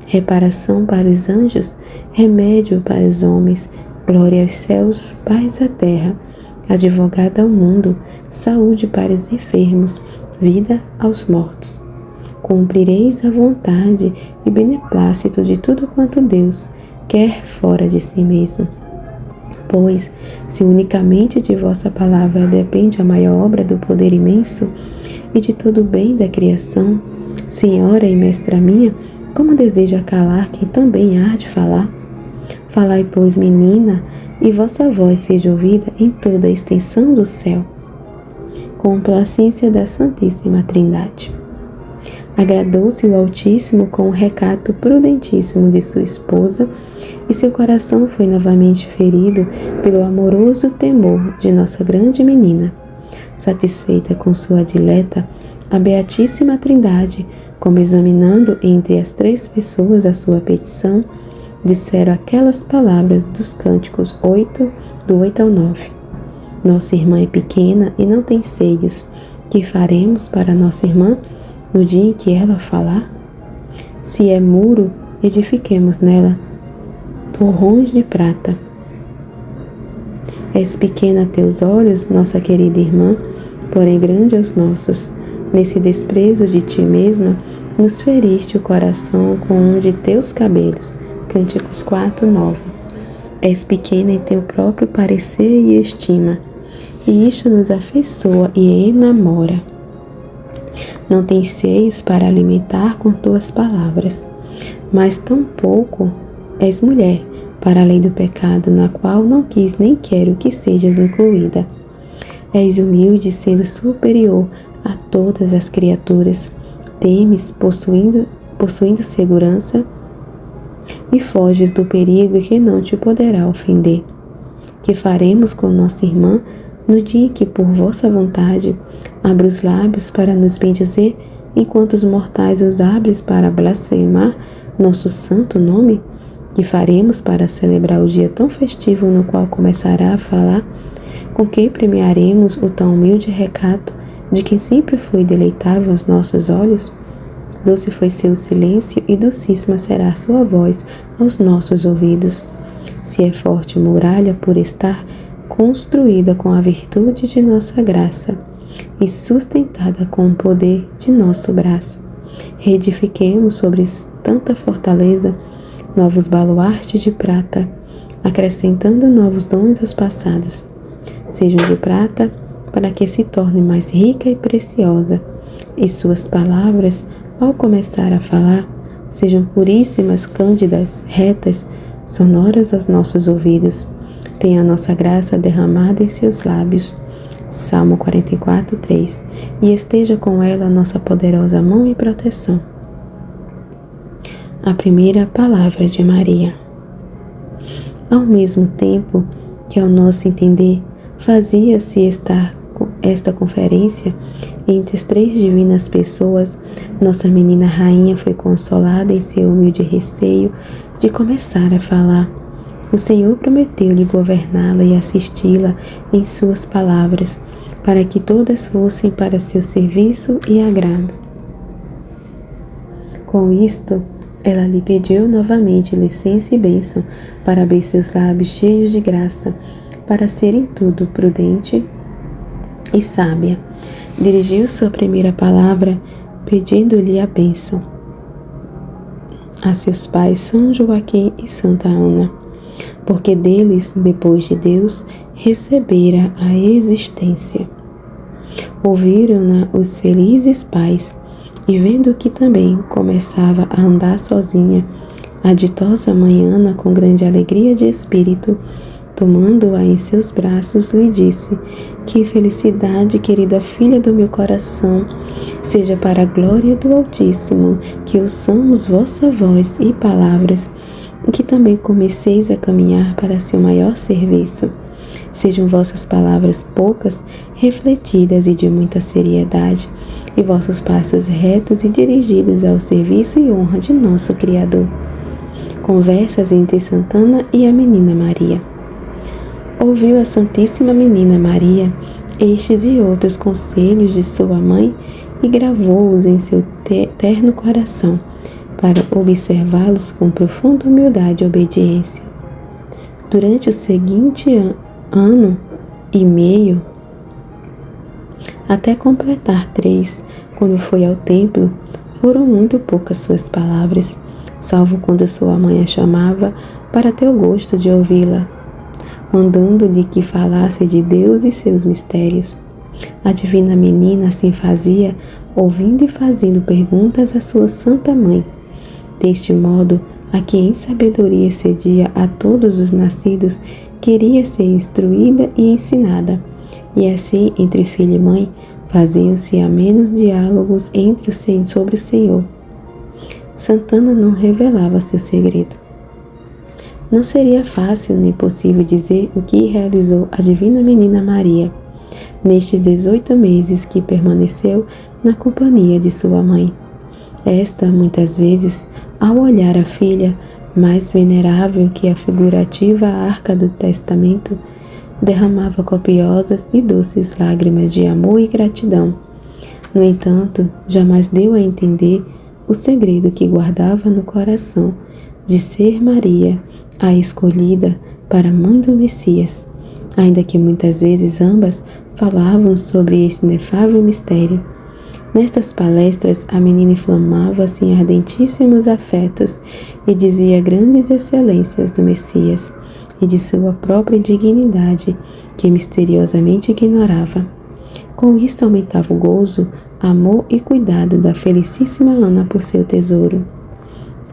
reparação para os anjos, remédio para os homens, glória aos céus, paz à terra, advogada ao mundo, saúde para os enfermos, vida aos mortos. Cumprireis a vontade e beneplácito de tudo quanto Deus quer fora de si mesmo. Pois, se unicamente de vossa palavra depende a maior obra do poder imenso e de todo o bem da criação, Senhora e Mestra minha, como deseja calar quem tão bem há de falar? Falai, pois, menina, e vossa voz seja ouvida em toda a extensão do céu. Complacência da Santíssima Trindade. Agradou-se o Altíssimo com o recato prudentíssimo de sua esposa, e seu coração foi novamente ferido pelo amoroso temor de nossa grande menina. Satisfeita com sua dileta, a Beatíssima Trindade, como examinando entre as três pessoas a sua petição, disseram aquelas palavras dos Cânticos 8, do 8 ao 9. Nossa irmã é pequena e não tem seios. Que faremos para nossa irmã no dia em que ela falar? Se é muro, edifiquemos nela torrões de prata. És pequena a teus olhos, nossa querida irmã, porém grande aos nossos. Nesse desprezo de ti mesma, nos feriste o coração com um de teus cabelos. Cânticos 4, 9. És pequena em teu próprio parecer e estima, e isto nos afeiçoa e enamora. Não tens seios para alimentar com tuas palavras, mas tão pouco és mulher, para a lei do pecado, na qual não quis nem quero que sejas incluída. És humilde, sendo superior a todas as criaturas. Temes, possuindo segurança, e foges do perigo que não te poderá ofender. Que faremos com nossa irmã no dia em que, por vossa vontade, abra os lábios para nos bendizer, enquanto os mortais os abres para blasfemar nosso santo nome? Que faremos para celebrar o dia tão festivo no qual começará a falar? Com que premiaremos o tão humilde recato de quem sempre foi deleitável aos nossos olhos? Doce foi seu silêncio e docíssima será sua voz aos nossos ouvidos. Se é forte muralha por estar construída com a virtude de nossa graça e sustentada com o poder de nosso braço, reedifiquemos sobre tanta fortaleza novos baluartes de prata, acrescentando novos dons aos passados. Sejam de prata para que se torne mais rica e preciosa, e suas palavras, ao começar a falar, sejam puríssimas, cândidas, retas, sonoras aos nossos ouvidos. Tenha a nossa graça derramada em seus lábios. Salmo 44, 3. E esteja com ela a nossa poderosa mão e proteção. A primeira palavra de Maria. Ao mesmo tempo que, ao nosso entender, fazia-se esta conferência entre as três divinas pessoas, nossa menina rainha foi consolada em seu humilde receio de começar a falar. O Senhor prometeu-lhe governá-la e assisti-la em suas palavras, para que todas fossem para seu serviço e agrado. Com isto, ela lhe pediu novamente licença e bênção para abrir seus lábios cheios de graça, para ser em tudo prudente e sábia. Dirigiu sua primeira palavra, pedindo-lhe a bênção a seus pais São Joaquim e Santa Ana, porque deles, depois de Deus, recebera a existência. Ouviram-na os felizes pais, e vendo que também começava a andar sozinha, a ditosa mãe Ana, com grande alegria de espírito, tomando-a em seus braços, lhe disse: que felicidade, querida filha do meu coração, seja para a glória do Altíssimo, que ouçamos vossa voz e palavras, e que também comeceis a caminhar para seu maior serviço. Sejam vossas palavras poucas, refletidas e de muita seriedade, e vossos passos retos e dirigidos ao serviço e honra de nosso Criador. Conversas entre Santana e a menina Maria. Ouviu a Santíssima Menina Maria estes e outros conselhos de sua mãe e gravou-os em seu terno coração, para observá-los com profunda humildade e obediência. Durante o seguinte ano e meio, até completar 3, quando foi ao templo, foram muito poucas suas palavras, salvo quando sua mãe a chamava para ter o gosto de ouvi-la, mandando-lhe que falasse de Deus e seus mistérios. A divina menina assim fazia, ouvindo e fazendo perguntas à sua santa mãe. Deste modo, a que em sabedoria excedia a todos os nascidos, queria ser instruída e ensinada. E assim, entre filha e mãe, faziam-se amenos diálogos sobre o Senhor. Santana não revelava seu segredo. Não seria fácil nem possível dizer o que realizou a divina menina Maria nestes 18 meses que permaneceu na companhia de sua mãe. Esta, muitas vezes, ao olhar a filha, mais venerável que a figurativa arca do testamento, derramava copiosas e doces lágrimas de amor e gratidão. No entanto, jamais deu a entender o segredo que guardava no coração de ser Maria a escolhida para a mãe do Messias, ainda que muitas vezes ambas falavam sobre este inefável mistério. Nestas palestras, a menina inflamava-se em ardentíssimos afetos e dizia grandes excelências do Messias e de sua própria dignidade, que misteriosamente ignorava. Com isto aumentava o gozo, amor e cuidado da felicíssima Ana por seu tesouro.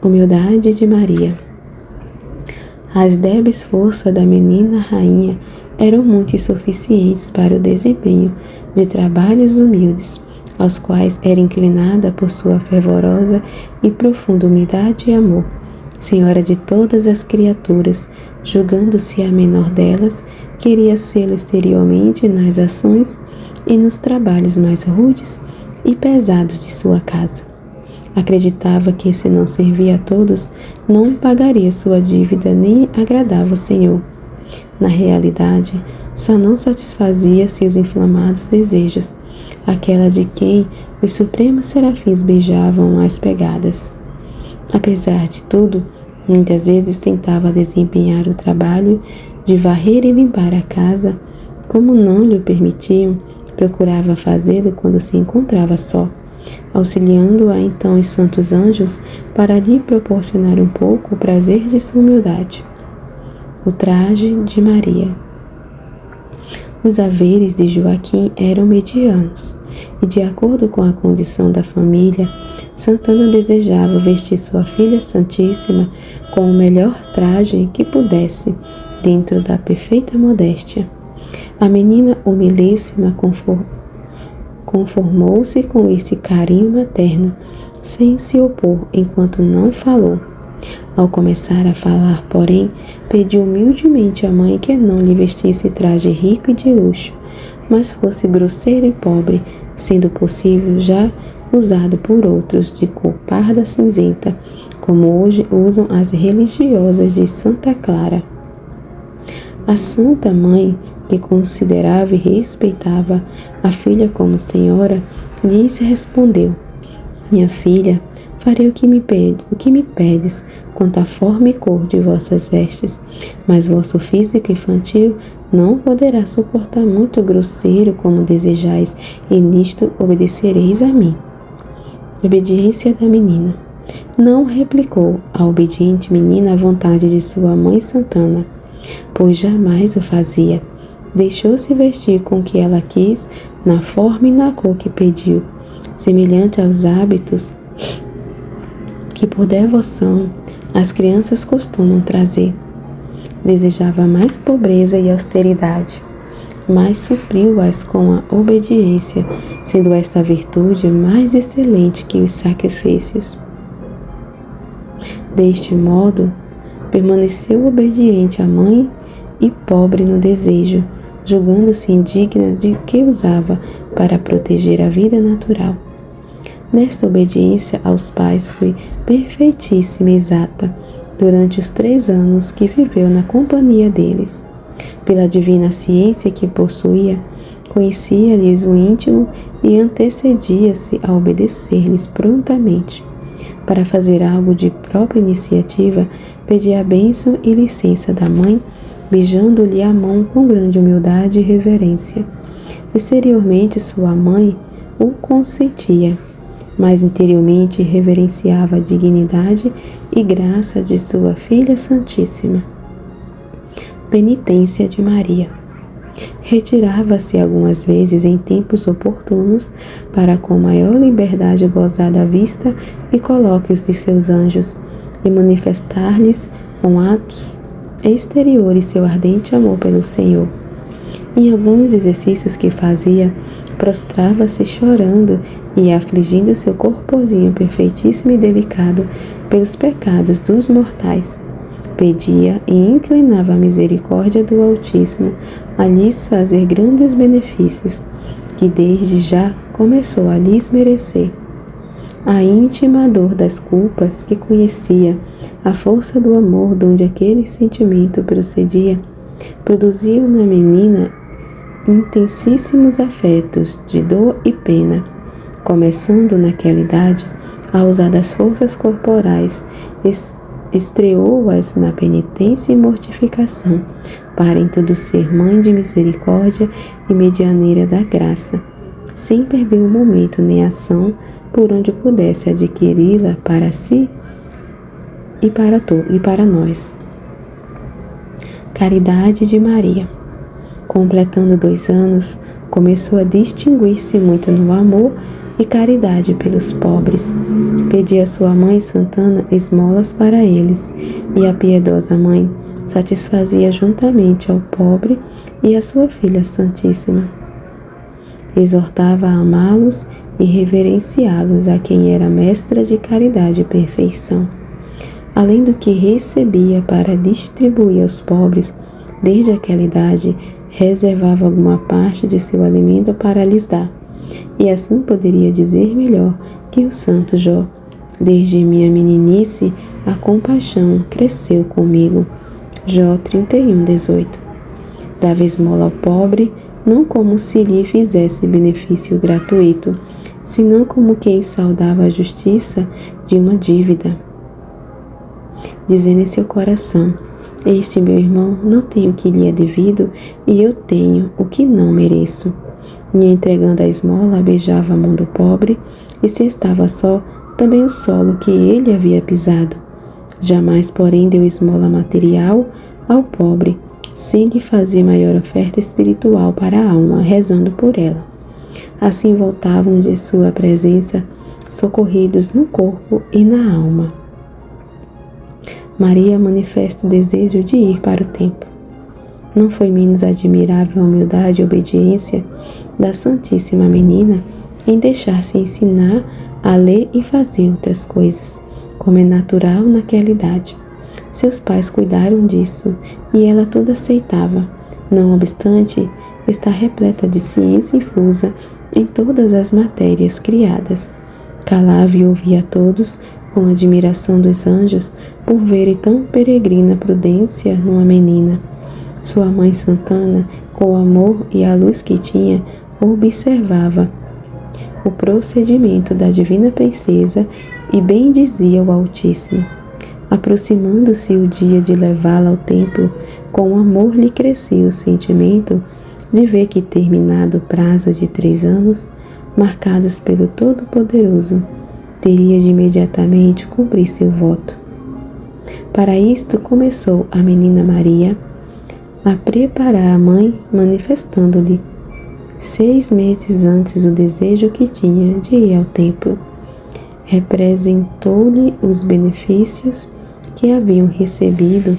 Humildade de Maria. As débeis forças da menina rainha eram muito insuficientes para o desempenho de trabalhos humildes, aos quais era inclinada por sua fervorosa e profunda humildade e amor. Senhora de todas as criaturas, julgando-se a menor delas, queria sê-lo exteriormente nas ações e nos trabalhos mais rudes e pesados de sua casa. Acreditava que, se não servia a todos, não pagaria sua dívida nem agradava o Senhor. Na realidade, só não satisfazia seus inflamados desejos, aquela de quem os supremos serafins beijavam as pegadas. Apesar de tudo, muitas vezes tentava desempenhar o trabalho de varrer e limpar a casa, como não lhe permitiam, procurava fazê-lo quando se encontrava só, auxiliando-a então os santos anjos para lhe proporcionar um pouco o prazer de sua humildade. O traje de Maria. Os haveres de Joaquim eram medianos, e de acordo com a condição da família, Santana desejava vestir sua filha Santíssima com o melhor traje que pudesse, dentro da perfeita modéstia. A menina humilíssima conformou-se com esse carinho materno, sem se opor enquanto não falou. Ao começar a falar, porém, pediu humildemente à mãe que não lhe vestisse traje rico e de luxo, mas fosse grosseiro e pobre, sendo possível já usado por outros de cor parda cinzenta, como hoje usam as religiosas de Santa Clara. A Santa Mãe, que considerava e respeitava a filha como senhora, lhes respondeu: minha filha, farei o que me pedes, quanto à forma e cor de vossas vestes, mas vosso físico infantil não poderá suportar muito grosseiro como desejais, e nisto obedecereis a mim. Obediência da menina. Não replicou a obediente menina à vontade de sua mãe Santana, pois jamais o fazia. Deixou-se vestir com o que ela quis, na forma e na cor que pediu, semelhante aos hábitos que por devoção as crianças costumam trazer. Desejava mais pobreza e austeridade, mas supriu-as com a obediência, sendo esta virtude mais excelente que os sacrifícios. Deste modo, permaneceu obediente à mãe e pobre no desejo, julgando-se indigna de que usava para proteger a vida natural. Nesta obediência aos pais foi perfeitíssima e exata durante os 3 anos que viveu na companhia deles. Pela divina ciência que possuía, conhecia-lhes o íntimo e antecedia-se a obedecer-lhes prontamente. Para fazer algo de própria iniciativa, pedia a bênção e licença da mãe, beijando-lhe a mão com grande humildade e reverência. Exteriormente, sua mãe o consentia, mas interiormente reverenciava a dignidade e graça de sua filha Santíssima. Penitência de Maria. Retirava-se algumas vezes em tempos oportunos para com maior liberdade gozar da vista e colóquios de seus anjos e manifestar-lhes com atos exteriores seu ardente amor pelo Senhor. Em alguns exercícios que fazia, prostrava-se chorando e afligindo seu corpozinho perfeitíssimo e delicado pelos pecados dos mortais. Pedia e inclinava a misericórdia do Altíssimo a lhes fazer grandes benefícios, que desde já começou a lhes merecer. A íntima dor das culpas que conhecia, a força do amor de onde aquele sentimento procedia, produziu na menina intensíssimos afetos de dor e pena, começando naquela idade a usar das forças corporais, estreou-as na penitência e mortificação, para em tudo ser mãe de misericórdia e medianeira da graça, sem perder um momento nem ação por onde pudesse adquiri-la para si e para nós. Caridade de Maria. Completando 2 anos, começou a distinguir-se muito no amor e caridade pelos pobres. Pedia a sua mãe Santana esmolas para eles, e a piedosa mãe, satisfazia juntamente ao pobre e à sua filha santíssima. Exortava a amá-los e reverenciá-los, a quem era mestra de caridade e perfeição. Além do que recebia para distribuir aos pobres, desde aquela idade, reservava alguma parte de seu alimento para lhes dar. E assim poderia dizer melhor que o santo Jó: desde minha meninice, a compaixão cresceu comigo. Jó 31:18. Dava esmola ao pobre, não como se lhe fizesse benefício gratuito, senão como quem saudava a justiça de uma dívida, dizendo em seu coração: este meu irmão não tem o que lhe é devido, e eu tenho o que não mereço. E entregando a esmola, beijava a mão do pobre, e se estava só, também o solo que ele havia pisado. Jamais, porém, deu esmola material ao pobre, sem lhe fazer maior oferta espiritual para a alma, rezando por ela. Assim voltavam de sua presença, socorridos no corpo e na alma. Maria manifesta o desejo de ir para o templo. Não foi menos admirável a humildade e obediência da Santíssima Menina em deixar-se ensinar a ler e fazer outras coisas, como é natural naquela idade. Seus pais cuidaram disso e ela tudo aceitava. Não obstante, está repleta de ciência infusa em todas as matérias criadas. Calava e ouvia a todos com admiração dos anjos por verem tão peregrina prudência numa menina. Sua mãe Santana, com o amor e a luz que tinha, observava o procedimento da divina princesa e bendizia o Altíssimo. Aproximando-se o dia de levá-la ao templo, com o amor lhe crescia o sentimento de ver que, terminado o prazo de 3 anos, marcados pelo Todo-Poderoso, teria de imediatamente cumprir seu voto. Para isto começou a menina Maria a preparar a mãe, manifestando-lhe 6 meses antes o desejo que tinha de ir ao templo. Representou-lhe os benefícios que haviam recebido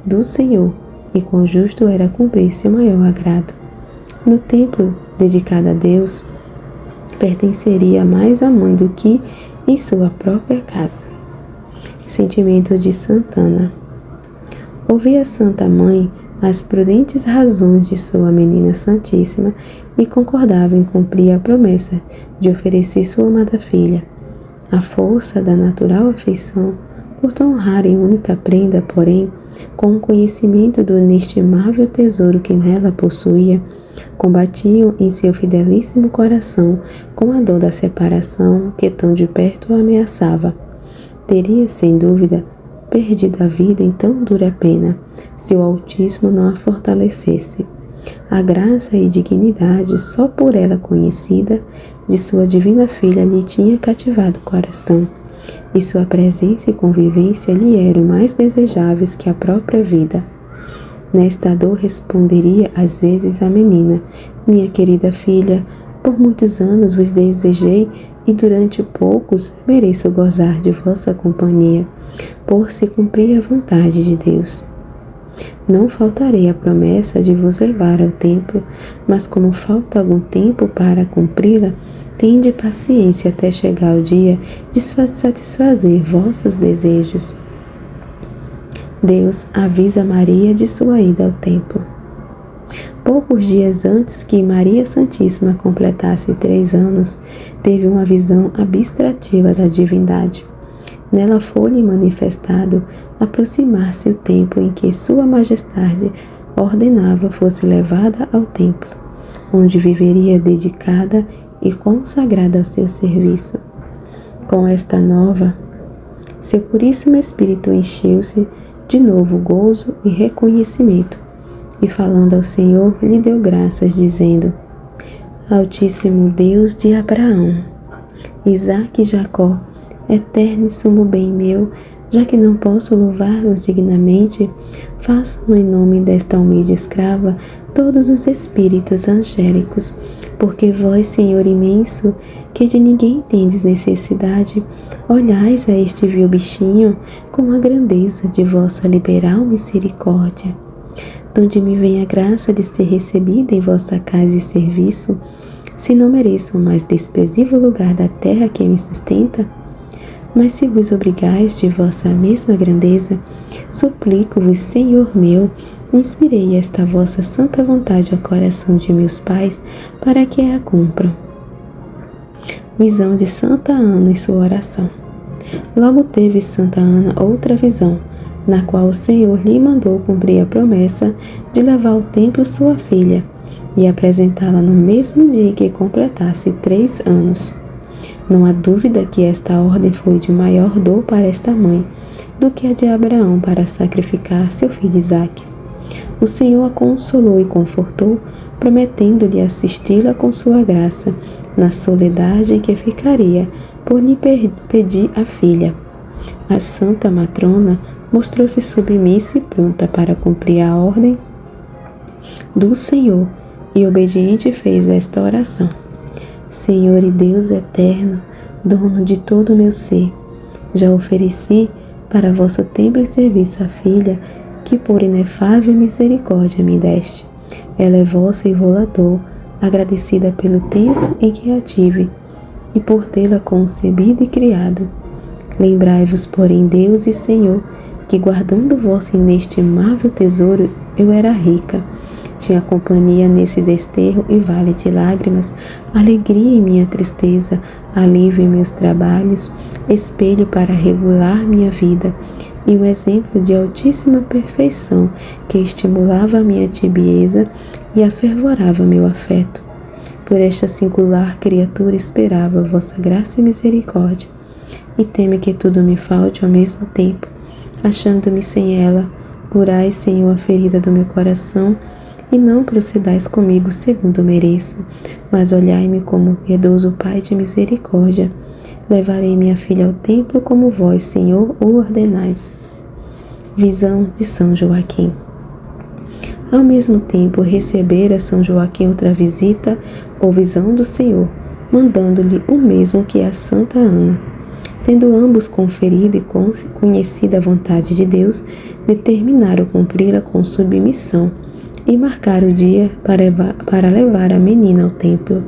do Senhor, e quão justo era cumprir seu maior agrado. No templo dedicado a Deus, pertenceria mais à mãe do que em sua própria casa. Sentimento de Santana. Ouvia a Santa Mãe as prudentes razões de sua menina Santíssima e concordava em cumprir a promessa de oferecer sua amada filha. A força da natural afeição, por tão rara e única prenda, porém, com o conhecimento do inestimável tesouro que nela possuía, combatiam em seu fidelíssimo coração com a dor da separação que tão de perto o ameaçava. Teria, sem dúvida, perdido a vida em tão dura pena, se o Altíssimo não a fortalecesse. A graça e dignidade, só por ela conhecida, de sua divina filha lhe tinha cativado o coração, e sua presença e convivência lhe eram mais desejáveis que a própria vida. Nesta dor responderia às vezes a menina: minha querida filha, por muitos anos vos desejei e durante poucos mereço gozar de vossa companhia, por se cumprir a vontade de Deus. Não faltarei à promessa de vos levar ao templo, mas como falta algum tempo para cumpri-la, tende paciência até chegar o dia de satisfazer vossos desejos. Deus avisa Maria de sua ida ao templo. Poucos dias antes que Maria Santíssima completasse 3 anos, teve uma visão abstrativa da divindade. Nela foi-lhe manifestado aproximar-se o tempo em que Sua Majestade ordenava fosse levada ao templo, onde viveria dedicada e consagrada ao seu serviço. Com esta nova, seu puríssimo espírito encheu-se de novo gozo e reconhecimento, e falando ao Senhor, lhe deu graças, dizendo: Altíssimo Deus de Abraão, Isaque e Jacó, eterno e sumo bem meu, já que não posso louvar-vos dignamente, façam em nome desta humilde escrava todos os espíritos angélicos, Porque vós, Senhor imenso, que de ninguém tendes necessidade, olhais a este vil bichinho com a grandeza de vossa liberal misericórdia. Donde me vem a graça de ser recebida em vossa casa e serviço, se não mereço o mais desprezível lugar da terra que me sustenta? Mas se vos obrigais de vossa mesma grandeza, suplico-vos, Senhor meu, inspirei esta vossa santa vontade ao coração de meus pais, para que a cumpram. Visão de Santa Ana e sua oração. Logo teve Santa Ana outra visão, na qual o Senhor lhe mandou cumprir a promessa de levar ao templo sua filha e apresentá-la no mesmo dia que completasse 3 anos. Não há dúvida que esta ordem foi de maior dor para esta mãe do que a de Abraão para sacrificar seu filho Isaque. O Senhor a consolou e confortou, prometendo-lhe assisti-la com sua graça, na soledade em que ficaria por lhe pedir a filha. A santa matrona mostrou-se submissa e pronta para cumprir a ordem do Senhor, e obediente fez esta oração: Senhor e Deus eterno, dono de todo o meu ser, já ofereci para vosso templo e serviço a filha que por inefável misericórdia me deste. Ela é vossa e vô-la dou, agradecida pelo tempo em que a tive e por tê-la concebido e criado. Lembrai-vos, porém, Deus e Senhor, que guardando vosso inestimável tesouro, eu era rica. Tinha companhia nesse desterro e vale de lágrimas, alegria em minha tristeza, alívio em meus trabalhos, espelho para regular minha vida e um exemplo de altíssima perfeição que estimulava a minha tibieza e afervorava meu afeto. Por esta singular criatura esperava vossa graça e misericórdia, e teme que tudo me falte ao mesmo tempo. Achando-me sem ela, curai, Senhor, a ferida do meu coração, e não procedais comigo segundo mereço, mas olhai-me como piedoso Pai de misericórdia. Levarei minha filha ao templo como vós, Senhor, o ordenais. Visão de São Joaquim. Ao mesmo tempo recebera São Joaquim outra visita ou visão do Senhor, mandando-lhe o mesmo que a Santa Ana. Tendo ambos conferido e conhecido a vontade de determinaram cumpri-la com submissão e marcar o dia para levar a menina ao templo.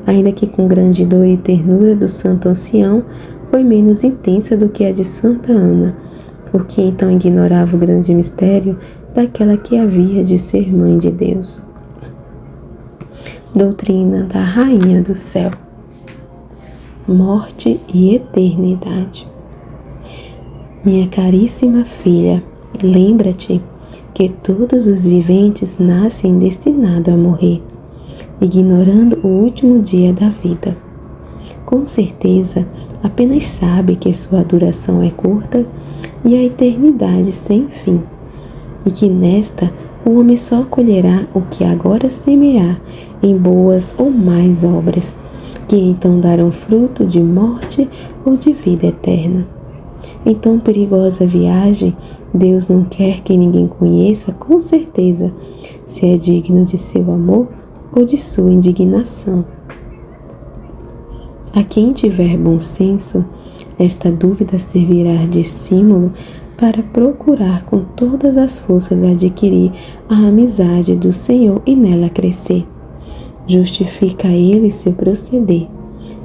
Ainda que com grande dor e ternura do santo ancião, foi menos intensa do que a de Santa Ana, porque então ignorava o grande mistério daquela que havia de ser mãe de Deus. Doutrina da Rainha do Céu. Morte e eternidade. Minha caríssima filha, lembra-te que todos os viventes nascem destinados a morrer, ignorando o último dia da vida. Com certeza, apenas sabe que sua duração é curta e a eternidade sem fim, e que nesta o homem só colherá o que agora semear em boas ou más obras, que então darão fruto de morte ou de vida eterna. Em tão perigosa viagem, Deus não quer que ninguém conheça com certeza se é digno de seu amor ou de sua indignação. A quem tiver bom senso, esta dúvida servirá de estímulo para procurar com todas as forças adquirir a amizade do Senhor e nela crescer. Justifica ele seu proceder,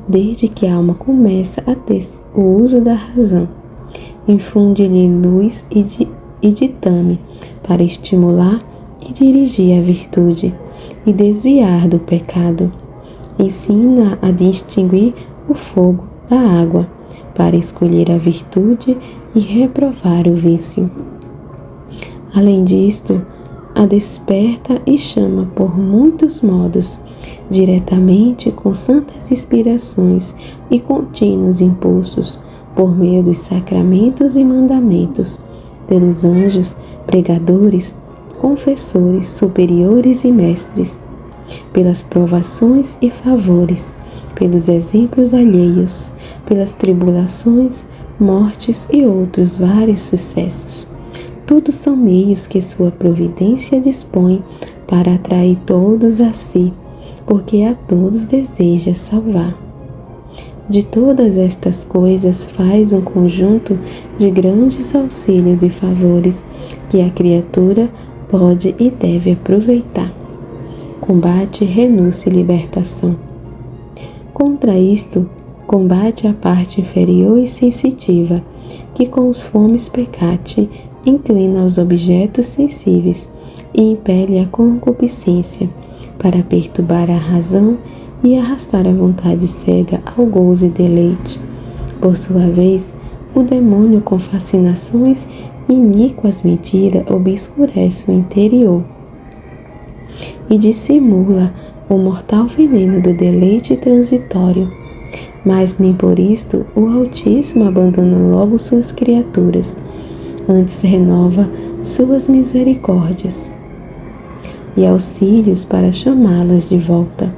desde que a alma começa a ter o uso da razão. Infunde-lhe luz e ditame para estimular e dirigir a virtude e desviar do pecado. Ensina a distinguir o fogo da água para escolher a virtude e reprovar o vício. Além disto, a desperta e chama por muitos modos, diretamente com santas inspirações e contínuos impulsos, por meio dos sacramentos e mandamentos, pelos anjos, pregadores, confessores, superiores e mestres, pelas provações e favores, pelos exemplos alheios, pelas tribulações, mortes e outros vários sucessos. Tudo são meios que sua providência dispõe para atrair todos a si, porque a todos deseja salvar. De todas estas coisas faz um conjunto de grandes auxílios e favores que a criatura pode e deve aproveitar. Combate, renúncia e libertação. Contra isto, combate a parte inferior e sensitiva, que com os fomes peccati inclina aos objetos sensíveis e impele a concupiscência para perturbar a razão e arrastar a vontade cega ao gozo e deleite. Por sua vez, o demônio com fascinações e iníquas mentiras obscurece o interior e dissimula o mortal veneno do deleite transitório. Mas nem por isto o Altíssimo abandona logo suas criaturas, antes renova suas misericórdias e auxílios para chamá-las de volta.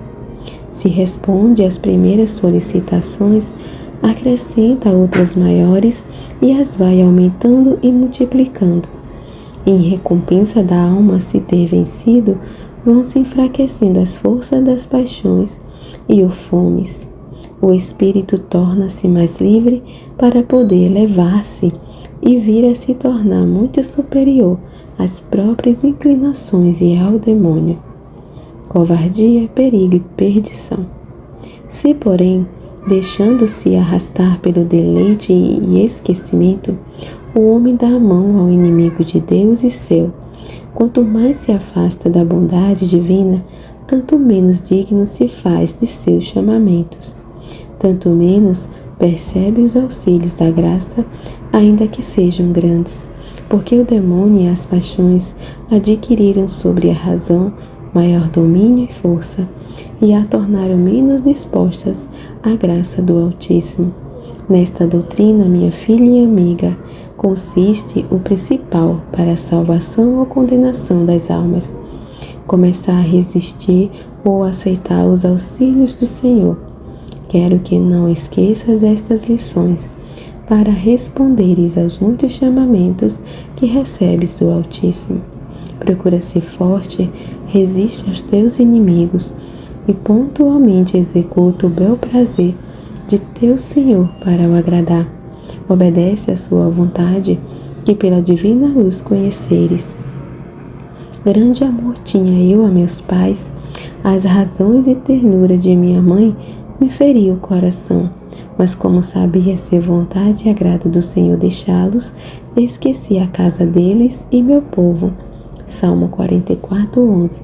Se responde às primeiras solicitações, acrescenta outras maiores e as vai aumentando e multiplicando. Em recompensa da alma se ter vencido, vão se enfraquecendo as forças das paixões e o fomes. O espírito torna-se mais livre para poder elevar-se e vir a se tornar muito superior às próprias inclinações e ao demônio. Covardia, perigo e perdição. Se, porém, deixando-se arrastar pelo deleite e esquecimento, o homem dá a mão ao inimigo de Deus e seu, quanto mais se afasta da bondade divina, tanto menos digno se faz de seus chamamentos, tanto menos percebe os auxílios da graça, ainda que sejam grandes, porque o demônio e as paixões adquiriram sobre a razão maior domínio e força, e a tornaram menos dispostas à graça do Altíssimo. Nesta doutrina, minha filha e amiga, consiste o principal para a salvação ou condenação das almas. Começar a resistir ou aceitar os auxílios do Senhor. Quero que não esqueças estas lições, para responderes aos muitos chamamentos que recebes do Altíssimo. Procura ser forte, resiste aos teus inimigos e pontualmente executa o bel prazer de teu Senhor para o agradar. Obedece à sua vontade, que pela divina luz conheceres. Grande amor tinha eu a meus pais, as razões e ternura de minha mãe me feriu o coração, mas como sabia ser vontade e agrado do Senhor deixá-los, esqueci a casa deles e meu povo. Salmo 44:11.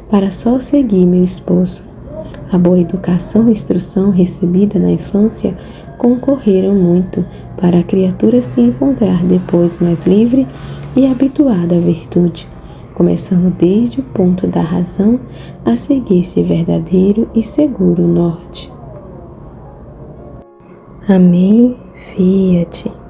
Para só seguir meu esposo. A boa educação e instrução recebida na infância concorreram muito para a criatura se encontrar depois mais livre e habituada à virtude, começando desde o ponto da razão a seguir esse verdadeiro e seguro norte. Amém. Fiat.